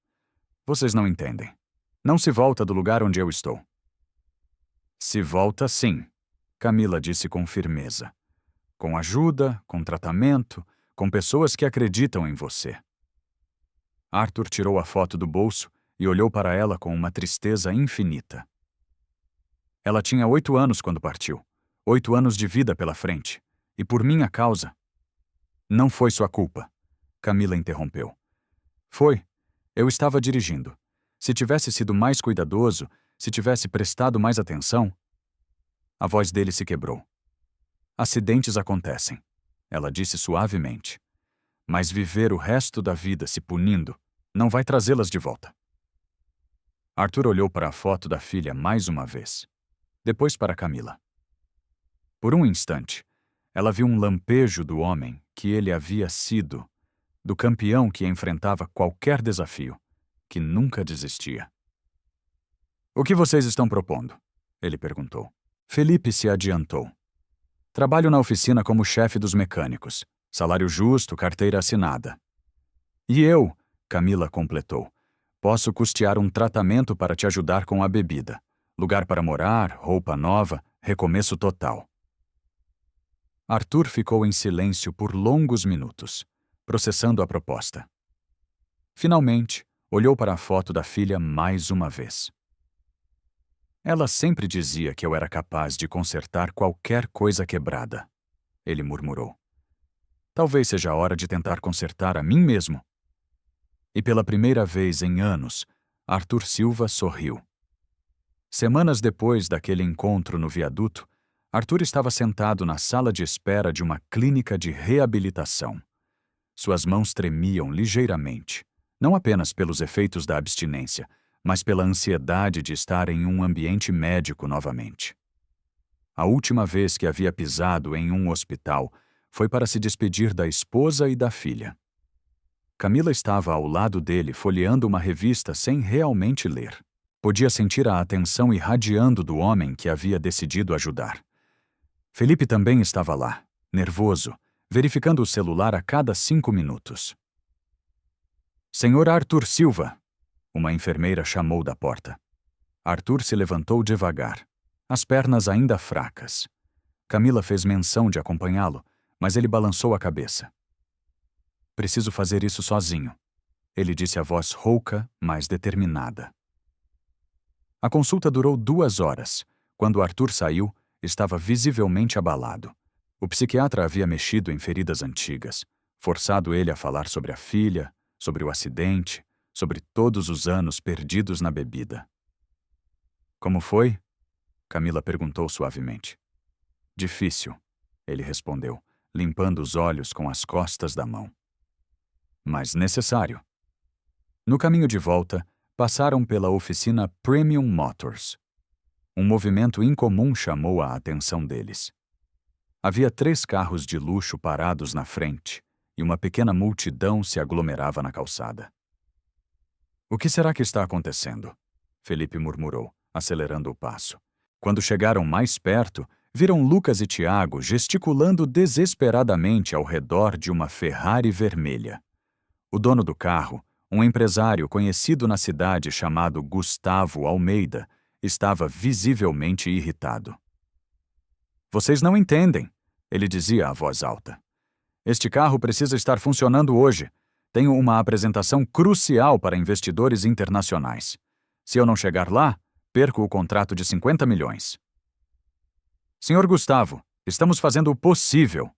Vocês não entendem. Não se volta do lugar onde eu estou. Se volta sim, Camila disse com firmeza. Com ajuda, com tratamento, com pessoas que acreditam em você. Arthur tirou a foto do bolso e olhou para ela com uma tristeza infinita. Ela tinha 8 anos quando partiu. 8 anos de vida pela frente. E por minha causa. Não foi sua culpa, Camila interrompeu. Foi. Eu estava dirigindo. Se tivesse sido mais cuidadoso, se tivesse prestado mais atenção... A voz dele se quebrou. Acidentes acontecem, ela disse suavemente. Mas viver o resto da vida se punindo não vai trazê-las de volta. Arthur olhou para a foto da filha mais uma vez. Depois para Camila. Por um instante, ela viu um lampejo do homem que ele havia sido, do campeão que enfrentava qualquer desafio, que nunca desistia. O que vocês estão propondo? Ele perguntou. Felipe se adiantou. Trabalho na oficina como chefe dos mecânicos. Salário justo, carteira assinada. E eu, Camila completou, posso custear um tratamento para te ajudar com a bebida. Lugar para morar, roupa nova, recomeço total. Arthur ficou em silêncio por longos minutos, processando a proposta. Finalmente, olhou para a foto da filha mais uma vez. Ela sempre dizia que eu era capaz de consertar qualquer coisa quebrada, ele murmurou. Talvez seja a hora de tentar consertar a mim mesmo. E pela primeira vez em anos, Arthur Silva sorriu. Semanas depois daquele encontro no viaduto, Arthur estava sentado na sala de espera de uma clínica de reabilitação. Suas mãos tremiam ligeiramente, não apenas pelos efeitos da abstinência, mas pela ansiedade de estar em um ambiente médico novamente. A última vez que havia pisado em um hospital foi para se despedir da esposa e da filha. Camila estava ao lado dele folheando uma revista sem realmente ler. Podia sentir a atenção irradiando do homem que havia decidido ajudar. Felipe também estava lá, nervoso, verificando o celular a cada 5 minutos. Senhor Arthur Silva, uma enfermeira chamou da porta. Arthur se levantou devagar, as pernas ainda fracas. Camila fez menção de acompanhá-lo, mas ele balançou a cabeça. Preciso fazer isso sozinho, ele disse a voz rouca, mas determinada. A consulta durou 2 horas. Quando Arthur saiu, estava visivelmente abalado. O psiquiatra havia mexido em feridas antigas, forçado ele a falar sobre a filha, sobre o acidente, sobre todos os anos perdidos na bebida. Como foi? Camila perguntou suavemente. Difícil, ele respondeu, limpando os olhos com as costas da mão. Mas necessário. No caminho de volta, passaram pela oficina Premium Motors. Um movimento incomum chamou a atenção deles. Havia 3 carros de luxo parados na frente e uma pequena multidão se aglomerava na calçada. O que será que está acontecendo? Felipe murmurou, acelerando o passo. Quando chegaram mais perto, viram Lucas e Tiago gesticulando desesperadamente ao redor de uma Ferrari vermelha. O dono do carro, um empresário conhecido na cidade chamado Gustavo Almeida, estava visivelmente irritado. Vocês não entendem, ele dizia à voz alta. Este carro precisa estar funcionando hoje. Tenho uma apresentação crucial para investidores internacionais. Se eu não chegar lá, perco o contrato de 50 milhões. Senhor Gustavo, estamos fazendo o possível.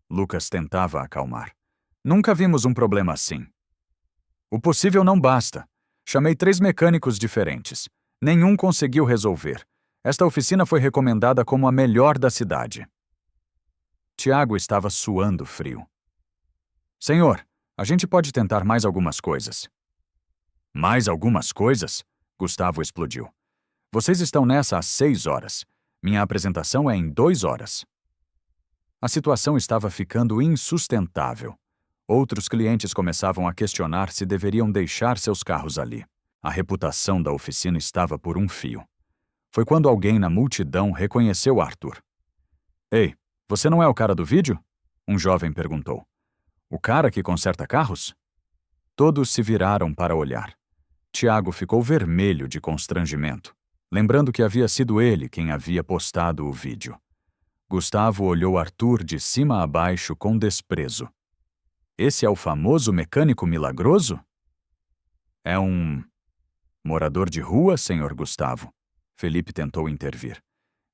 Lucas tentava acalmar. Nunca vimos um problema assim. O possível não basta. Chamei 3 mecânicos diferentes. Nenhum conseguiu resolver. Esta oficina foi recomendada como a melhor da cidade. Tiago estava suando frio. Senhor, a gente pode tentar mais algumas coisas. Mais algumas coisas? Gustavo explodiu. Vocês estão nessa há 6 horas. Minha apresentação é em 2 horas. A situação estava ficando insustentável. Outros clientes começavam a questionar se deveriam deixar seus carros ali. A reputação da oficina estava por um fio. Foi quando alguém na multidão reconheceu Arthur. Ei, você não é o cara do vídeo? Um jovem perguntou. O cara que conserta carros? Todos se viraram para olhar. Tiago ficou vermelho de constrangimento, lembrando que havia sido ele quem havia postado o vídeo. Gustavo olhou Arthur de cima a baixo com desprezo. Esse é o famoso mecânico milagroso? É um morador de rua, senhor Gustavo. Felipe tentou intervir.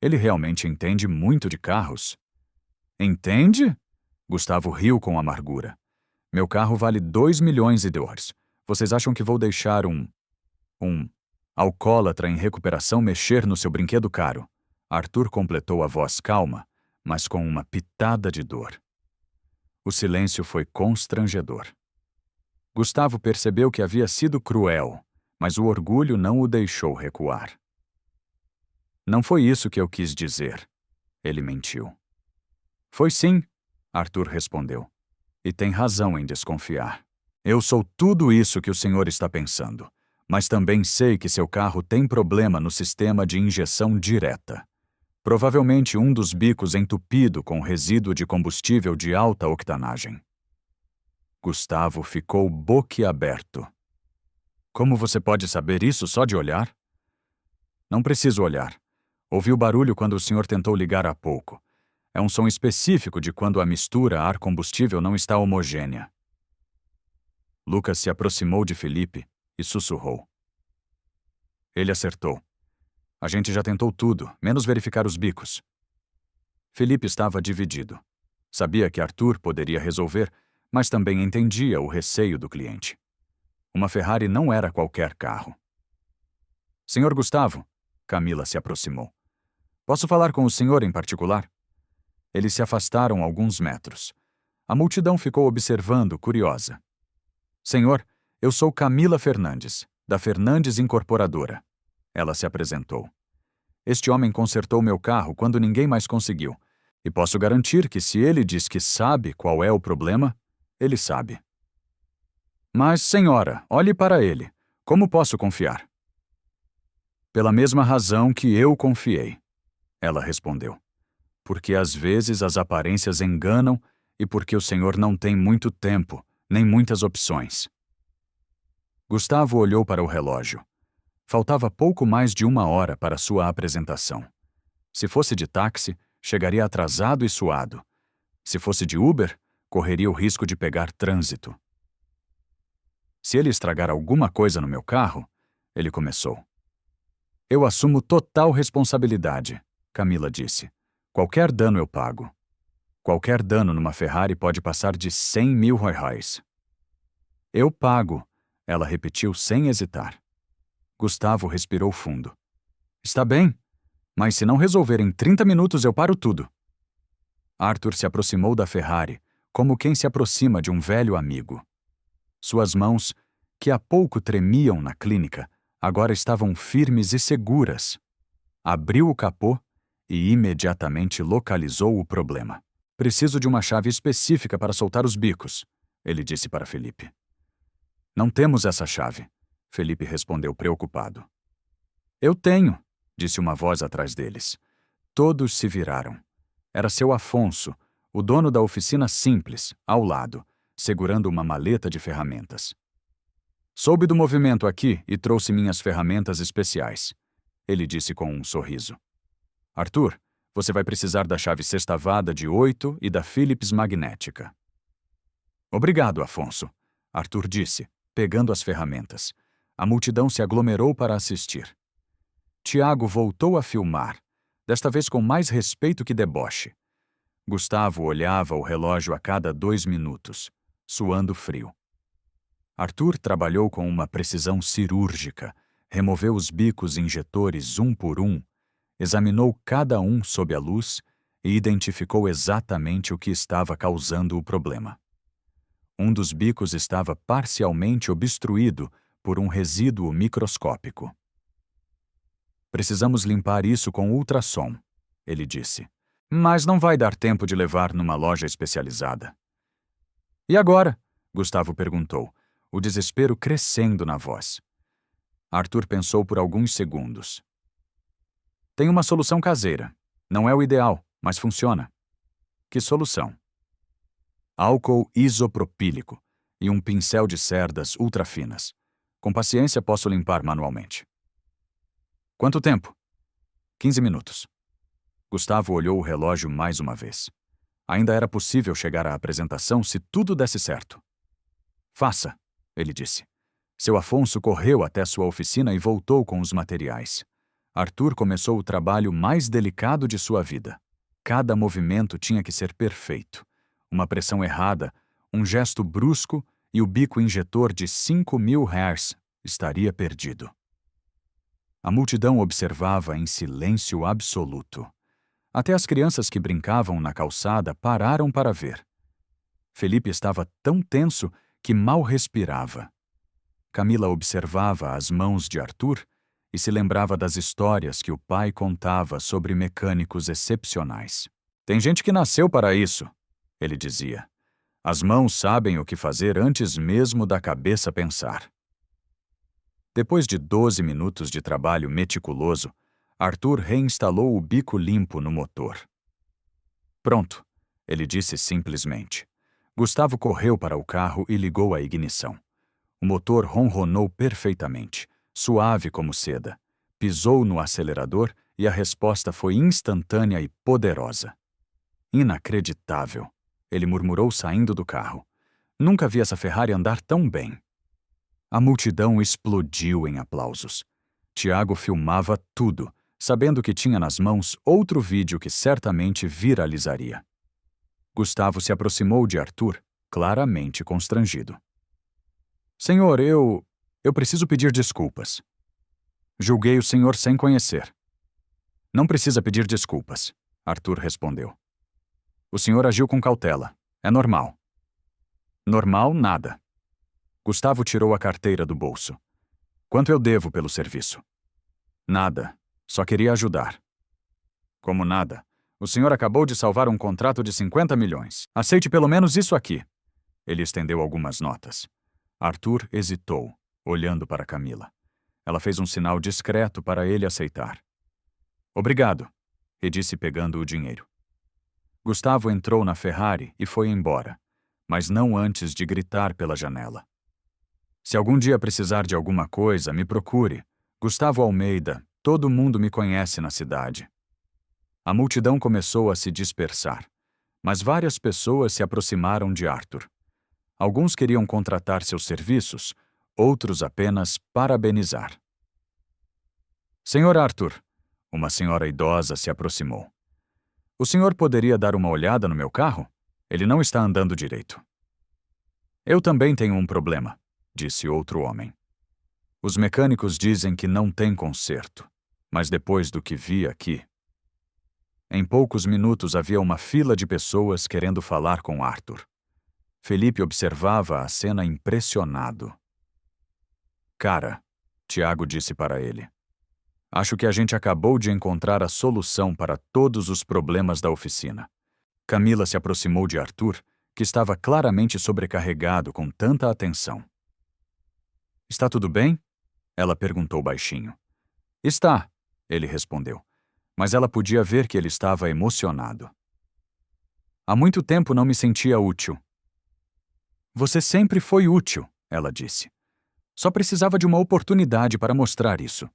Ele realmente entende muito de carros. Entende? Gustavo riu com amargura. Meu carro vale 2 milhões de dólares. Vocês acham que vou deixar um alcoólatra em recuperação mexer no seu brinquedo caro? Arthur completou a voz calma, mas com uma pitada de dor. O silêncio foi constrangedor. Gustavo percebeu que havia sido cruel, mas o orgulho não o deixou recuar. Não foi isso que eu quis dizer. Ele mentiu. Foi sim, Arthur respondeu. E tem razão em desconfiar. Eu sou tudo isso que o senhor está pensando, mas também sei que seu carro tem problema no sistema de injeção direta. Provavelmente um dos bicos entupido com resíduo de combustível de alta octanagem. Gustavo ficou boquiaberto. Como você pode saber isso só de olhar? Não preciso olhar. Ouvi o barulho quando o senhor tentou ligar há pouco. É um som específico de quando a mistura ar-combustível não está homogênea. Lucas se aproximou de Felipe e sussurrou. Ele acertou. A gente já tentou tudo, menos verificar os bicos. Felipe estava dividido. Sabia que Arthur poderia resolver, mas também entendia o receio do cliente. Uma Ferrari não era qualquer carro. Senhor Gustavo, Camila se aproximou. Posso falar com o senhor em particular? Eles se afastaram alguns metros. A multidão ficou observando, curiosa. Senhor, eu sou Camila Fernandes, da Fernandes Incorporadora. Ela se apresentou. Este homem consertou meu carro quando ninguém mais conseguiu. E posso garantir que se ele diz que sabe qual é o problema, ele sabe. Mas, senhora, olhe para ele. Como posso confiar? Pela mesma razão que eu confiei, ela respondeu. Porque às vezes as aparências enganam e porque o senhor não tem muito tempo, nem muitas opções. Gustavo olhou para o relógio. Faltava pouco mais de 1 hora para sua apresentação. Se fosse de táxi, chegaria atrasado e suado. Se fosse de Uber, correria o risco de pegar trânsito. Se ele estragar alguma coisa no meu carro, ele começou. Eu assumo total responsabilidade, Camila disse. Qualquer dano eu pago. Qualquer dano numa Ferrari pode passar de 100 mil reais. Eu pago, ela repetiu sem hesitar. Gustavo respirou fundo. Está bem, mas se não resolver em 30 minutos eu paro tudo. Arthur se aproximou da Ferrari, como quem se aproxima de um velho amigo. Suas mãos, que há pouco tremiam na clínica, agora estavam firmes e seguras. Abriu o capô e imediatamente localizou o problema. Preciso de uma chave específica para soltar os bicos, ele disse para Felipe. Não temos essa chave, Felipe respondeu preocupado. Eu tenho, disse uma voz atrás deles. Todos se viraram. Era seu Afonso, o dono da oficina simples, ao lado, segurando uma maleta de ferramentas. Soube do movimento aqui e trouxe minhas ferramentas especiais, ele disse com um sorriso. Arthur, você vai precisar da chave sextavada de 8 e da Phillips magnética. Obrigado, Afonso. Arthur disse, pegando as ferramentas. A multidão se aglomerou para assistir. Tiago voltou a filmar, desta vez com mais respeito que deboche. Gustavo olhava o relógio a cada 2 minutos, suando frio. Arthur trabalhou com uma precisão cirúrgica, removeu os bicos injetores um por um, examinou cada um sob a luz e identificou exatamente o que estava causando o problema. Um dos bicos estava parcialmente obstruído por um resíduo microscópico. Precisamos limpar isso com ultrassom, ele disse. Mas não vai dar tempo de levar numa loja especializada. E agora? Gustavo perguntou, o desespero crescendo na voz. Arthur pensou por alguns segundos. Tem uma solução caseira. Não é o ideal, mas funciona. Que solução? Álcool isopropílico e um pincel de cerdas ultrafinas. Com paciência posso limpar manualmente. Quanto tempo? 15 minutos. Gustavo olhou o relógio mais uma vez. Ainda era possível chegar à apresentação se tudo desse certo. Faça, ele disse. Seu Afonso correu até sua oficina e voltou com os materiais. Arthur começou o trabalho mais delicado de sua vida. Cada movimento tinha que ser perfeito. Uma pressão errada, um gesto brusco e o bico injetor de 5.000 Hz estaria perdido. A multidão observava em silêncio absoluto. Até as crianças que brincavam na calçada pararam para ver. Felipe estava tão tenso que mal respirava. Camila observava as mãos de Arthur e se lembrava das histórias que o pai contava sobre mecânicos excepcionais. Tem gente que nasceu para isso, ele dizia. As mãos sabem o que fazer antes mesmo da cabeça pensar. Depois de 12 minutos de trabalho meticuloso, Arthur reinstalou o bico limpo no motor. Pronto, ele disse simplesmente. Gustavo correu para o carro e ligou a ignição. O motor ronronou perfeitamente, suave como seda. Pisou no acelerador e a resposta foi instantânea e poderosa. Inacreditável, ele murmurou saindo do carro. Nunca vi essa Ferrari andar tão bem. A multidão explodiu em aplausos. Tiago filmava tudo, sabendo que tinha nas mãos outro vídeo que certamente viralizaria. Gustavo se aproximou de Arthur, claramente constrangido. Senhor, eu preciso pedir desculpas. Julguei o senhor sem conhecer. Não precisa pedir desculpas, Arthur respondeu. O senhor agiu com cautela. É normal. Normal, nada. Gustavo tirou a carteira do bolso. Quanto eu devo pelo serviço? Nada. Só queria ajudar. Como nada? O senhor acabou de salvar um contrato de 50 milhões. Aceite pelo menos isso aqui. Ele estendeu algumas notas. Arthur hesitou, olhando para Camila. Ela fez um sinal discreto para ele aceitar. Obrigado, e disse pegando o dinheiro. Gustavo entrou na Ferrari e foi embora, mas não antes de gritar pela janela. Se algum dia precisar de alguma coisa, me procure. Gustavo Almeida, todo mundo me conhece na cidade. A multidão começou a se dispersar, mas várias pessoas se aproximaram de Arthur. Alguns queriam contratar seus serviços, outros apenas parabenizar. Senhor Arthur, uma senhora idosa se aproximou. O senhor poderia dar uma olhada no meu carro? Ele não está andando direito. Eu também tenho um problema, disse outro homem. Os mecânicos dizem que não tem conserto, mas depois do que vi aqui... Em poucos minutos havia uma fila de pessoas querendo falar com Arthur. Felipe observava a cena impressionado. Cara, Tiago disse para ele. Acho que a gente acabou de encontrar a solução para todos os problemas da oficina. Camila se aproximou de Arthur, que estava claramente sobrecarregado com tanta atenção. Está tudo bem? Ela perguntou baixinho. Está, ele respondeu, mas ela podia ver que ele estava emocionado. Há muito tempo não me sentia útil. Você sempre foi útil, ela disse. Só precisava de uma oportunidade para mostrar isso.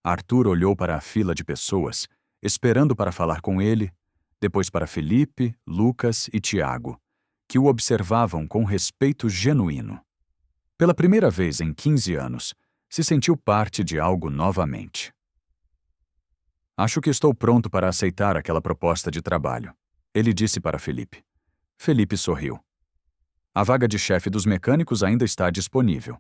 Arthur olhou para a fila de pessoas, esperando para falar com ele, depois para Felipe, Lucas e Tiago, que o observavam com respeito genuíno. Pela primeira vez em 15 anos, se sentiu parte de algo novamente. Acho que estou pronto para aceitar aquela proposta de trabalho, ele disse para Felipe. Felipe sorriu. A vaga de chefe dos mecânicos ainda está disponível.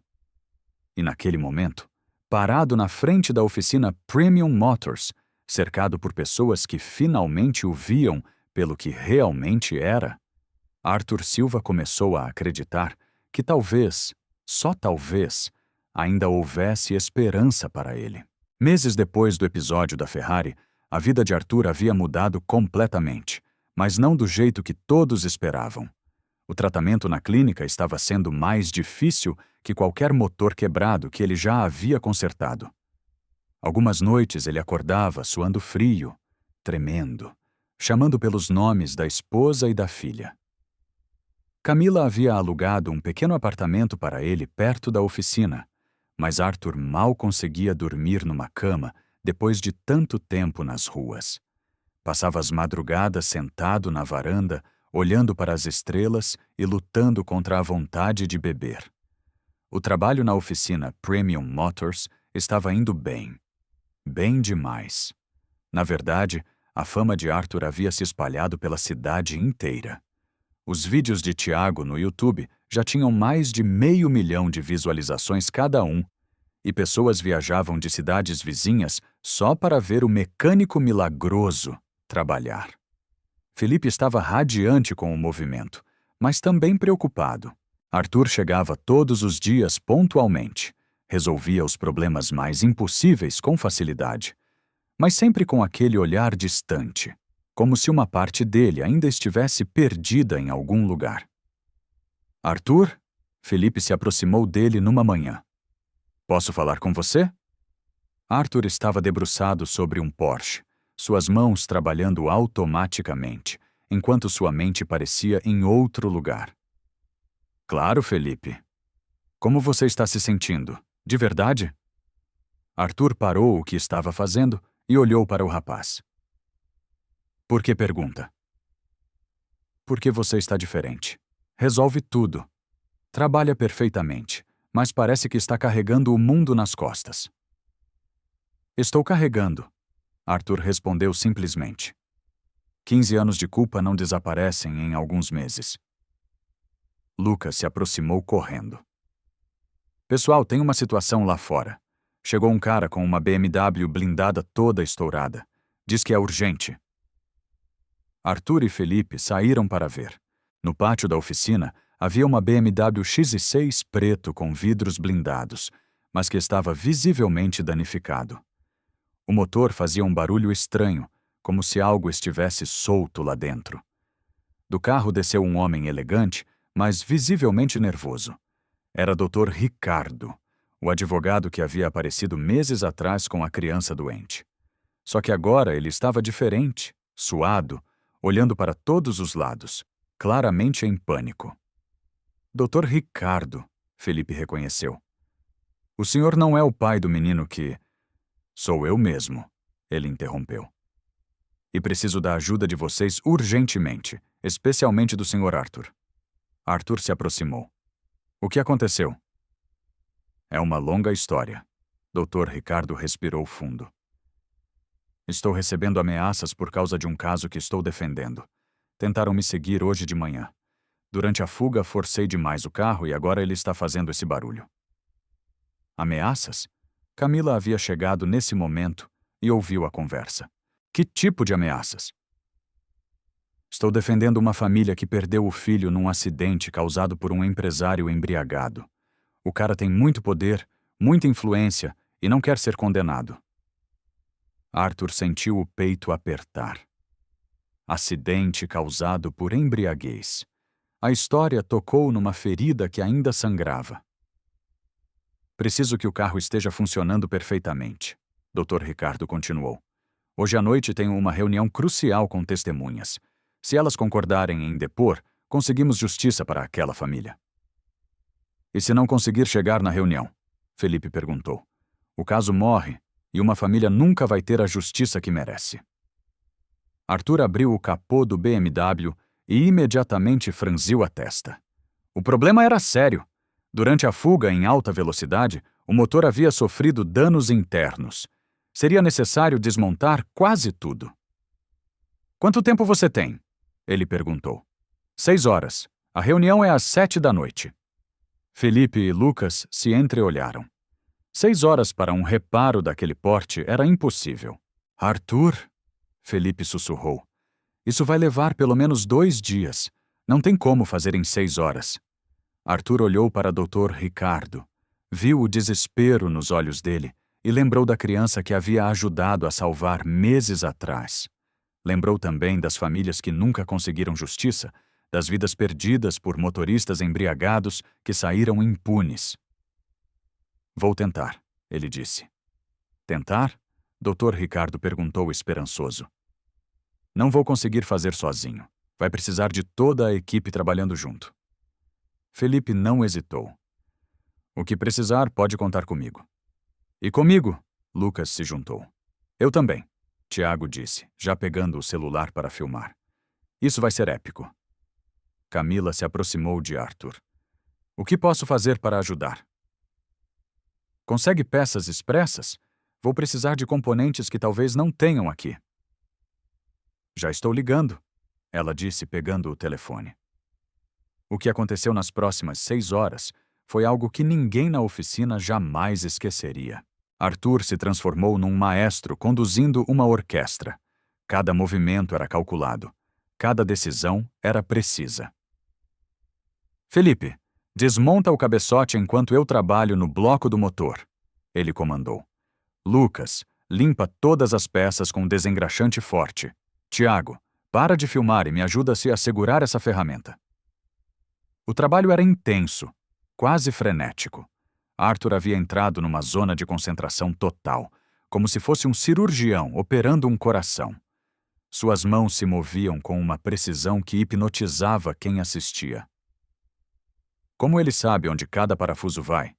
E naquele momento, parado na frente da oficina Premium Motors, cercado por pessoas que finalmente o viam pelo que realmente era, Arthur Silva começou a acreditar que talvez, só talvez, ainda houvesse esperança para ele. Meses depois do episódio da Ferrari, a vida de Arthur havia mudado completamente, mas não do jeito que todos esperavam. O tratamento na clínica estava sendo mais difícil que qualquer motor quebrado que ele já havia consertado. Algumas noites ele acordava suando frio, tremendo, chamando pelos nomes da esposa e da filha. Camila havia alugado um pequeno apartamento para ele perto da oficina, mas Arthur mal conseguia dormir numa cama depois de tanto tempo nas ruas. Passava as madrugadas sentado na varanda, olhando para as estrelas e lutando contra a vontade de beber. O trabalho na oficina Premium Motors estava indo bem. Bem demais. Na verdade, a fama de Arthur havia se espalhado pela cidade inteira. Os vídeos de Tiago no YouTube já tinham mais de 500 mil de visualizações cada um, e pessoas viajavam de cidades vizinhas só para ver o mecânico milagroso trabalhar. Felipe estava radiante com o movimento, mas também preocupado. Arthur chegava todos os dias pontualmente, resolvia os problemas mais impossíveis com facilidade, mas sempre com aquele olhar distante, como se uma parte dele ainda estivesse perdida em algum lugar. Arthur? Felipe se aproximou dele numa manhã. Posso falar com você? Arthur estava debruçado sobre um Porsche, suas mãos trabalhando automaticamente, enquanto sua mente parecia em outro lugar. Claro, Felipe. Como você está se sentindo? De verdade? Arthur parou o que estava fazendo e olhou para o rapaz. Por que pergunta? Porque você está diferente. Resolve tudo. Trabalha perfeitamente, mas parece que está carregando o mundo nas costas. Estou carregando, Arthur respondeu simplesmente. 15 anos de culpa não desaparecem em alguns meses. Lucas se aproximou correndo. Pessoal, tem uma situação lá fora. Chegou um cara com uma BMW blindada toda estourada. Diz que é urgente. Arthur e Felipe saíram para ver. No pátio da oficina, havia uma BMW X6 preto com vidros blindados, mas que estava visivelmente danificado. O motor fazia um barulho estranho, como se algo estivesse solto lá dentro. Do carro desceu um homem elegante, mas visivelmente nervoso. Era Dr. Ricardo, o advogado que havia aparecido meses atrás com a criança doente. Só que agora ele estava diferente, suado, olhando para todos os lados, claramente em pânico. Dr. Ricardo, Felipe reconheceu. O senhor não é o pai do menino que... Sou eu mesmo, ele interrompeu. E preciso da ajuda de vocês urgentemente, especialmente do Sr. Arthur. Arthur se aproximou. O que aconteceu? É uma longa história. Dr. Ricardo respirou fundo. Estou recebendo ameaças por causa de um caso que estou defendendo. Tentaram me seguir hoje de manhã. Durante a fuga, forcei demais o carro e agora ele está fazendo esse barulho. Ameaças? Camila havia chegado nesse momento e ouviu a conversa. Que tipo de ameaças? Estou defendendo uma família que perdeu o filho num acidente causado por um empresário embriagado. O cara tem muito poder, muita influência e não quer ser condenado. Arthur sentiu o peito apertar. Acidente causado por embriaguez. A história tocou numa ferida que ainda sangrava. Preciso que o carro esteja funcionando perfeitamente, Dr. Ricardo continuou. Hoje à noite tenho uma reunião crucial com testemunhas. Se elas concordarem em depor, conseguimos justiça para aquela família. E se não conseguir chegar na reunião? Felipe perguntou. O caso morre e uma família nunca vai ter a justiça que merece. Arthur abriu o capô do BMW e imediatamente franziu a testa. O problema era sério. Durante a fuga em alta velocidade, o motor havia sofrido danos internos. Seria necessário desmontar quase tudo. "Quanto tempo você tem?" ele perguntou. 6 horas. A reunião é às 7 da noite. Felipe e Lucas se entreolharam. 6 horas para um reparo daquele porte era impossível. "Arthur", Felipe sussurrou. "Isso vai levar pelo menos 2 dias. Não tem como fazer em 6 horas." Arthur olhou para Dr. Ricardo. Viu o desespero nos olhos dele e lembrou da criança que havia ajudado a salvar meses atrás. Lembrou também das famílias que nunca conseguiram justiça, das vidas perdidas por motoristas embriagados que saíram impunes. "Vou tentar", ele disse. "Tentar?" Dr. Ricardo perguntou esperançoso. "Não vou conseguir fazer sozinho. Vai precisar de toda a equipe trabalhando junto." Felipe não hesitou. "O que precisar, pode contar comigo." "E comigo?" Lucas se juntou. "Eu também", Tiago disse, já pegando o celular para filmar. "Isso vai ser épico." Camila se aproximou de Arthur. "O que posso fazer para ajudar?" "Consegue peças expressas? Vou precisar de componentes que talvez não tenham aqui." "Já estou ligando", ela disse pegando o telefone. O que aconteceu nas próximas 6 horas foi algo que ninguém na oficina jamais esqueceria. Arthur se transformou num maestro conduzindo uma orquestra. Cada movimento era calculado. Cada decisão era precisa. "Felipe, desmonta o cabeçote enquanto eu trabalho no bloco do motor", ele comandou. "Lucas, limpa todas as peças com desengraxante forte. Tiago, para de filmar e me ajuda-se a segurar essa ferramenta." O trabalho era intenso, quase frenético. Arthur havia entrado numa zona de concentração total, como se fosse um cirurgião operando um coração. Suas mãos se moviam com uma precisão que hipnotizava quem assistia. "Como ele sabe onde cada parafuso vai?"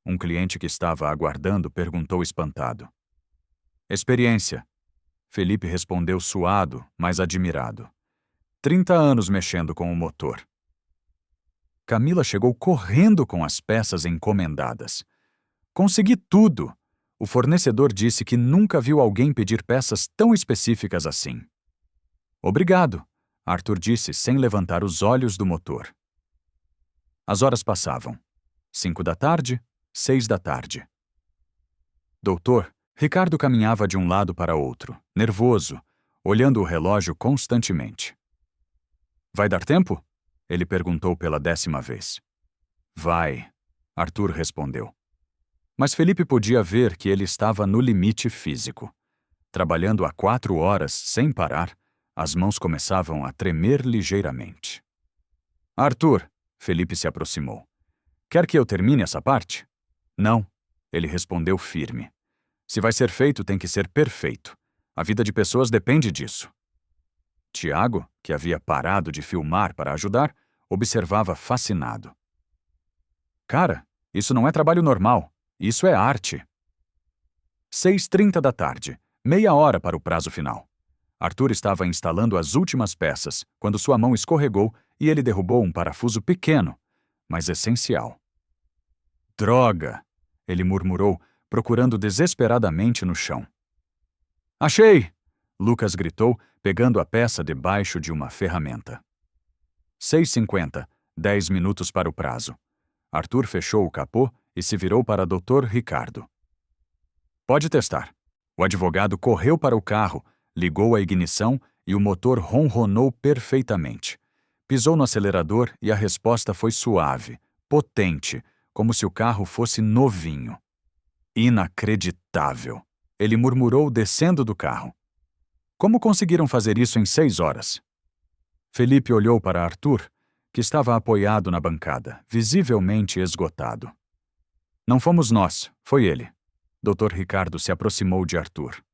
Um cliente que estava aguardando perguntou espantado. "Experiência", Felipe respondeu suado, mas admirado. 30 anos mexendo com o motor." Camila chegou correndo com as peças encomendadas. "Consegui tudo." O fornecedor disse que nunca viu alguém pedir peças tão específicas assim. "Obrigado", Arthur disse sem levantar os olhos do motor. As horas passavam. 5 da tarde, 6 da tarde. Doutor, Ricardo caminhava de um lado para outro, nervoso, olhando o relógio constantemente. "Vai dar tempo?" ele perguntou pela 10ª vez. "Vai", Arthur respondeu. Mas Felipe podia ver que ele estava no limite físico. Trabalhando há 4 horas, sem parar, as mãos começavam a tremer ligeiramente. "Arthur", Felipe se aproximou. "Quer que eu termine essa parte?" "Não", ele respondeu firme. "Se vai ser feito, tem que ser perfeito. A vida de pessoas depende disso." Tiago, que havia parado de filmar para ajudar, observava fascinado. "Cara, isso não é trabalho normal. Isso é arte." 6h30 da tarde, meia hora para o prazo final. Arthur estava instalando as últimas peças quando sua mão escorregou e ele derrubou um parafuso pequeno, mas essencial. "Droga!" ele murmurou, procurando desesperadamente no chão. "Achei!" Lucas gritou, pegando a peça debaixo de uma ferramenta. 6h50, 10 minutos para o prazo. Arthur fechou o capô e se virou para Dr. Ricardo. "Pode testar." O advogado correu para o carro, ligou a ignição e o motor ronronou perfeitamente. Pisou no acelerador e a resposta foi suave, potente, como se o carro fosse novinho. "Inacreditável!" ele murmurou descendo do carro. "Como conseguiram fazer isso em 6 horas?" Felipe olhou para Arthur, que estava apoiado na bancada, visivelmente esgotado. "Não fomos nós, foi ele." Dr. Ricardo se aproximou de Arthur.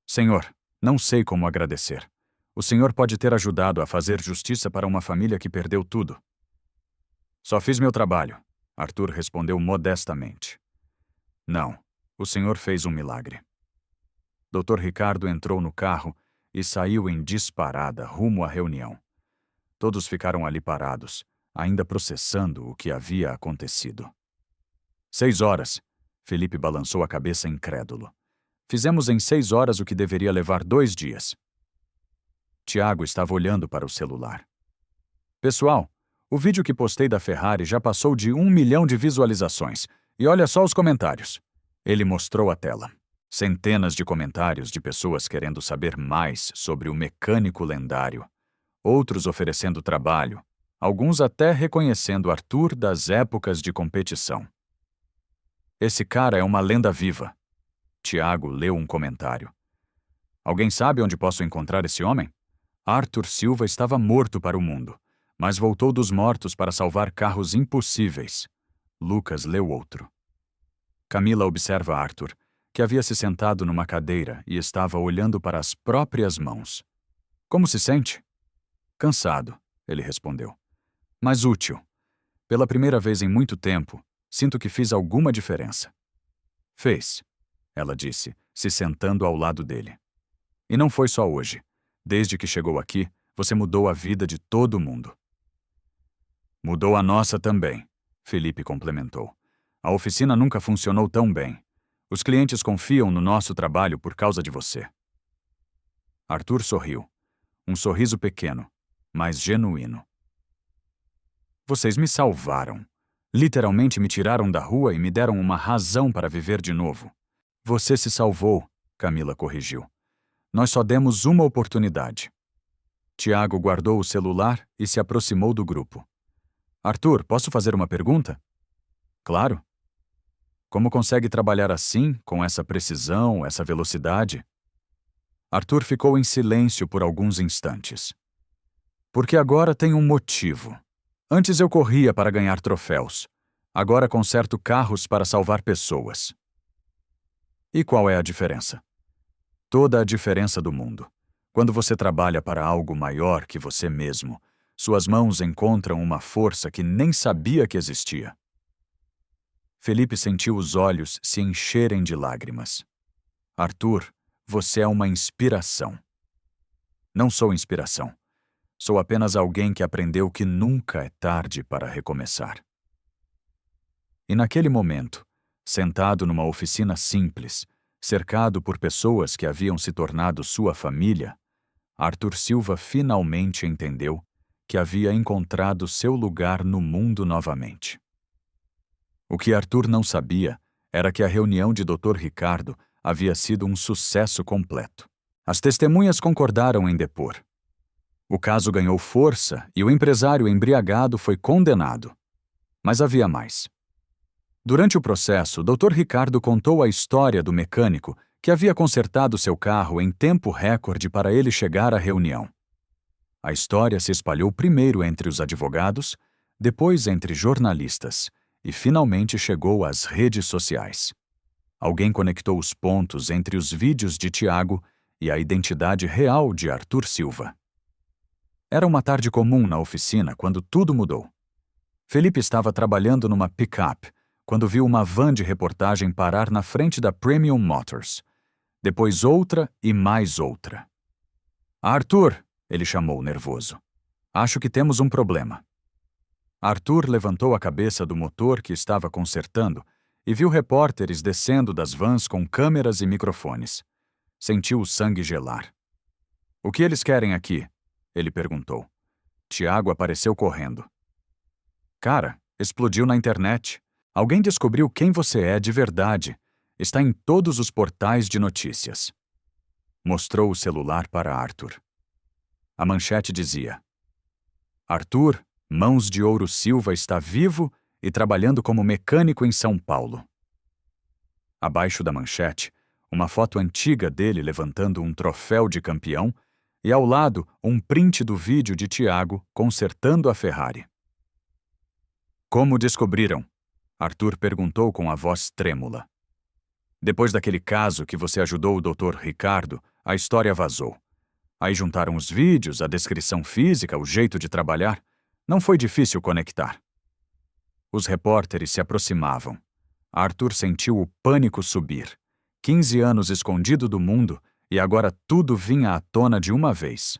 "Senhor, não sei como agradecer. O senhor pode ter ajudado a fazer justiça para uma família que perdeu tudo." "Só fiz meu trabalho", Arthur respondeu modestamente. "Não, o senhor fez um milagre." Dr. Ricardo entrou no carro e saiu em disparada rumo à reunião. Todos ficaram ali parados, ainda processando o que havia acontecido. 6 horas. Felipe balançou a cabeça incrédulo. Fizemos em 6 horas o que deveria levar 2 dias. Tiago estava olhando para o celular. Pessoal, o vídeo que postei da Ferrari já passou de 1 milhão de visualizações. E olha só os comentários. Ele mostrou a tela. Centenas de comentários de pessoas querendo saber mais sobre o mecânico lendário. Outros oferecendo trabalho. Alguns até reconhecendo Arthur das épocas de competição. Esse cara é uma lenda viva. Tiago leu um comentário. Alguém sabe onde posso encontrar esse homem? Arthur Silva estava morto para o mundo, mas voltou dos mortos para salvar carros impossíveis. Lucas leu outro. Camila observa Arthur, que havia se sentado numa cadeira e estava olhando para as próprias mãos. Como se sente? Cansado, ele respondeu. Mas útil. Pela primeira vez em muito tempo, sinto que fiz alguma diferença. Fez, ela disse, se sentando ao lado dele. E não foi só hoje. Desde que chegou aqui, você mudou a vida de todo mundo. Mudou a nossa também, Felipe complementou. A oficina nunca funcionou tão bem. Os clientes confiam no nosso trabalho por causa de você. Arthur sorriu. Um sorriso pequeno, mas genuíno. Vocês me salvaram. Literalmente me tiraram da rua e me deram uma razão para viver de novo. Você se salvou, Camila corrigiu. Nós só demos uma oportunidade. Tiago guardou o celular e se aproximou do grupo. Arthur, posso fazer uma pergunta? Claro. Como consegue trabalhar assim, com essa precisão, essa velocidade? Arthur ficou em silêncio por alguns instantes. Porque agora tem um motivo. Antes eu corria para ganhar troféus. Agora conserto carros para salvar pessoas. E qual é a diferença? Toda a diferença do mundo. Quando você trabalha para algo maior que você mesmo, suas mãos encontram uma força que nem sabia que existia. Felipe sentiu os olhos se encherem de lágrimas. Arthur, você é uma inspiração. Não sou inspiração. Sou apenas alguém que aprendeu que nunca é tarde para recomeçar. E naquele momento, sentado numa oficina simples, cercado por pessoas que haviam se tornado sua família, Arthur Silva finalmente entendeu que havia encontrado seu lugar no mundo novamente. O que Arthur não sabia era que a reunião de Dr. Ricardo havia sido um sucesso completo. As testemunhas concordaram em depor. O caso ganhou força e o empresário embriagado foi condenado. Mas havia mais. Durante o processo, Dr. Ricardo contou a história do mecânico que havia consertado seu carro em tempo recorde para ele chegar à reunião. A história se espalhou primeiro entre os advogados, depois entre jornalistas e finalmente chegou às redes sociais. Alguém conectou os pontos entre os vídeos de Tiago e a identidade real de Arthur Silva. Era uma tarde comum na oficina quando tudo mudou. Felipe estava trabalhando numa pick-up quando viu uma van de reportagem parar na frente da Premium Motors. Depois outra e mais outra. Arthur, ele chamou nervoso. Acho que temos um problema. Arthur levantou a cabeça do motor que estava consertando e viu repórteres descendo das vans com câmeras e microfones. Sentiu o sangue gelar. O que eles querem aqui? Ele perguntou. Tiago apareceu correndo. Cara, explodiu na internet. Alguém descobriu quem você é de verdade. Está em todos os portais de notícias. Mostrou o celular para Arthur. A manchete dizia: Arthur, Mãos de Ouro Silva está vivo e trabalhando como mecânico em São Paulo. Abaixo da manchete, uma foto antiga dele levantando um troféu de campeão e ao lado um print do vídeo de Tiago consertando a Ferrari. Como descobriram? Arthur perguntou com a voz trêmula. Depois daquele caso que você ajudou o Dr. Ricardo, a história vazou. Aí juntaram os vídeos, a descrição física, o jeito de trabalhar. Não foi difícil conectar. Os repórteres se aproximavam. Arthur sentiu o pânico subir. 15 anos escondido do mundo e agora tudo vinha à tona de uma vez.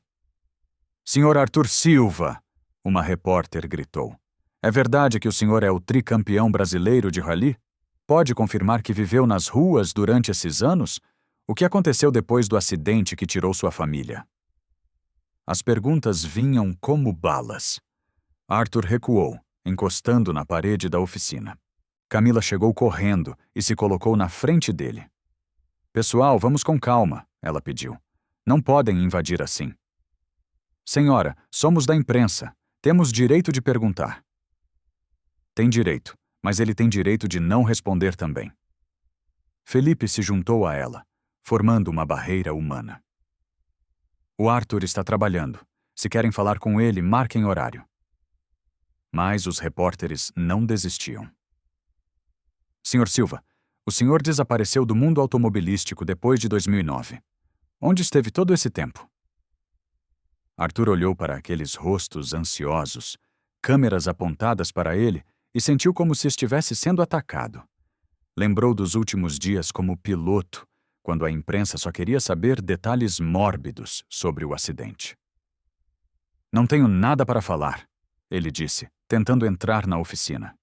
Senhor Arthur Silva, Uma repórter gritou. É verdade que o senhor é o tricampeão brasileiro de rally? Pode confirmar que viveu nas ruas durante esses anos? O que aconteceu depois do acidente que tirou sua família? As perguntas vinham como balas. Arthur recuou, encostando na parede da oficina. Camila chegou correndo e se colocou na frente dele. Pessoal, vamos com calma, ela pediu. Não podem invadir assim. Senhora, somos da imprensa. Temos direito de perguntar. Tem direito, mas ele tem direito de não responder também. Felipe se juntou a ela, formando uma barreira humana. O Arthur está trabalhando. Se querem falar com ele, marquem horário. Mas os repórteres não desistiam. Sr. Silva, o senhor desapareceu do mundo automobilístico depois de 2009. Onde esteve todo esse tempo? Arthur olhou para aqueles rostos ansiosos, câmeras apontadas para ele, e sentiu como se estivesse sendo atacado. Lembrou dos últimos dias como piloto, quando a imprensa só queria saber detalhes mórbidos sobre o acidente. Não tenho nada para falar, ele disse, tentando entrar na oficina.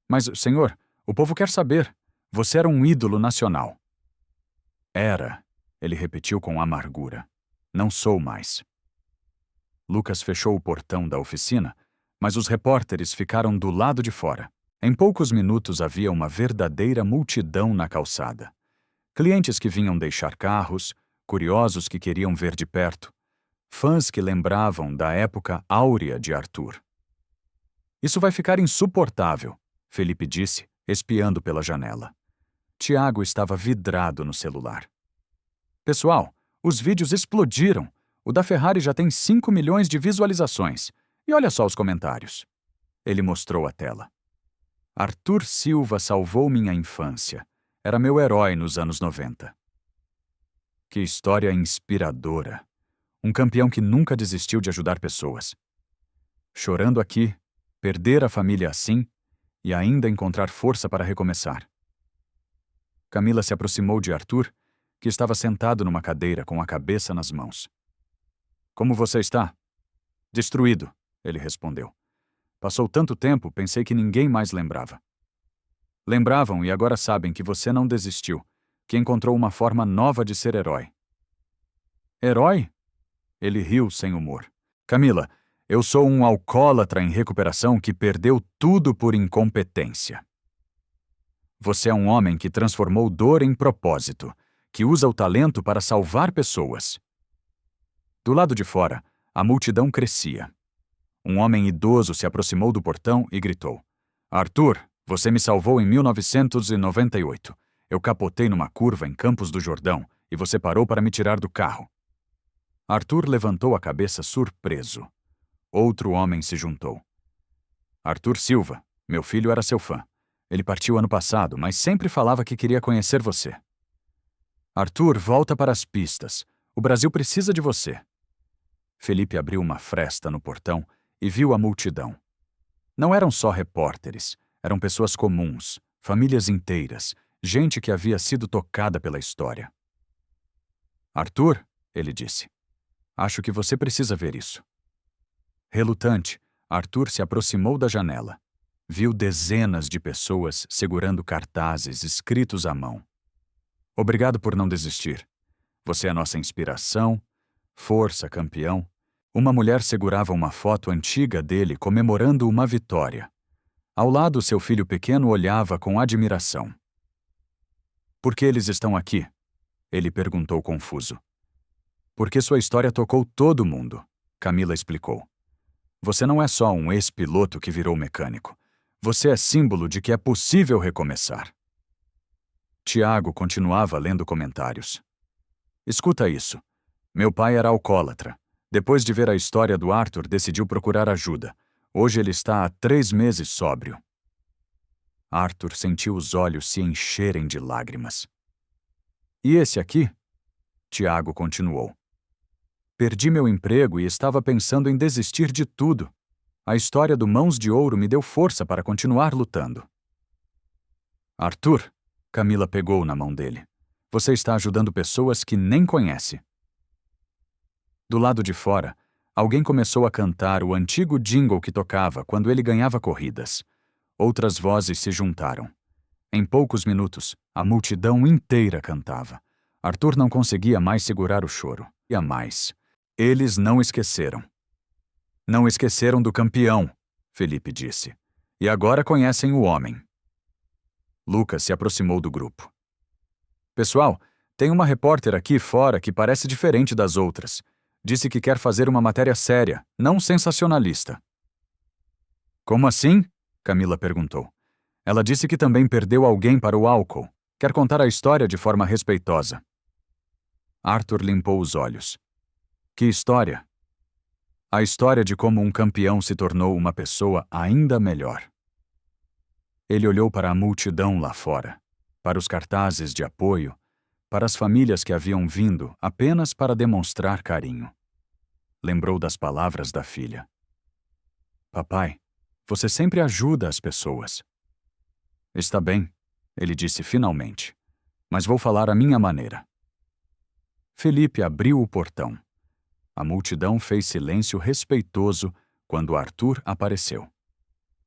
Mas, senhor, o povo quer saber. Você era um ídolo nacional. Era, ele repetiu com amargura. Não sou mais. Lucas fechou o portão da oficina, mas os repórteres ficaram do lado de fora. Em poucos minutos havia uma verdadeira multidão na calçada. Clientes que vinham deixar carros, curiosos que queriam ver de perto, fãs que lembravam da época áurea de Arthur. Isso vai ficar insuportável, Felipe disse, espiando pela janela. Tiago estava vidrado no celular. Pessoal, os vídeos explodiram. O da Ferrari já tem 5 milhões de visualizações. E olha só os comentários. Ele mostrou a tela. Arthur Silva salvou minha infância. Era meu herói nos anos 90. Que história inspiradora. Um campeão que nunca desistiu de ajudar pessoas. Chorando aqui, perder a família assim e ainda encontrar força para recomeçar. Camila se aproximou de Arthur, que estava sentado numa cadeira com a cabeça nas mãos. Como você está? Destruído, ele respondeu. Passou tanto tempo, pensei que ninguém mais lembrava. Lembravam e agora sabem que você não desistiu, que encontrou uma forma nova de ser herói. Herói? Ele riu sem humor. Camila, eu sou um alcoólatra em recuperação que perdeu tudo por incompetência. Você é um homem que transformou dor em propósito, que usa o talento para salvar pessoas. Do lado de fora, a multidão crescia. Um homem idoso se aproximou do portão e gritou. Arthur, você me salvou em 1998. Eu capotei numa curva em Campos do Jordão e você parou para me tirar do carro. Arthur levantou a cabeça surpreso. Outro homem se juntou. Arthur Silva, meu filho era seu fã. Ele partiu ano passado, mas sempre falava que queria conhecer você. Arthur, volta para as pistas. O Brasil precisa de você. Felipe abriu uma fresta no portão e viu a multidão. Não eram só repórteres, eram pessoas comuns, famílias inteiras, gente que havia sido tocada pela história. Arthur, ele disse, acho que você precisa ver isso. Relutante, Arthur se aproximou da janela. Viu dezenas de pessoas segurando cartazes escritos à mão. Obrigado por não desistir. Você é nossa inspiração, força, campeão. Uma mulher segurava uma foto antiga dele comemorando uma vitória. Ao lado, seu filho pequeno olhava com admiração. Por que eles estão aqui? Ele perguntou confuso. Porque sua história tocou todo mundo, Camila explicou. Você não é só um ex-piloto que virou mecânico. Você é símbolo de que é possível recomeçar. Tiago continuava lendo comentários. Escuta isso. Meu pai era alcoólatra. Depois de ver a história do Arthur, decidiu procurar ajuda. Hoje ele está há 3 meses sóbrio. Arthur sentiu os olhos se encherem de lágrimas. E esse aqui? Tiago continuou. Perdi meu emprego e estava pensando em desistir de tudo. A história do Mãos de Ouro me deu força para continuar lutando. Arthur, Camila pegou na mão dele. Você está ajudando pessoas que nem conhece. Do lado de fora, Alguém começou a cantar o antigo jingle que tocava quando ele ganhava corridas. Outras vozes se juntaram. Em poucos minutos, a multidão inteira cantava. Arthur não conseguia mais segurar o choro. E a mais. Eles não esqueceram. Não esqueceram do campeão, Felipe disse. E agora conhecem o homem. Lucas se aproximou do grupo. Pessoal, tem uma repórter aqui fora que parece diferente das outras. Disse que quer fazer uma matéria séria, não sensacionalista. Como assim? Camila perguntou. Ela disse que também perdeu alguém para o álcool. Quer contar a história de forma respeitosa. Arthur limpou os olhos. Que história? A história de como um campeão se tornou uma pessoa ainda melhor. Ele olhou para a multidão lá fora, para os cartazes de apoio, para as famílias que haviam vindo apenas para demonstrar carinho. Lembrou das palavras da filha. Papai, você sempre ajuda as pessoas. Está bem, ele disse finalmente, mas vou falar à minha maneira. Felipe abriu o portão. A multidão fez silêncio respeitoso quando Arthur apareceu.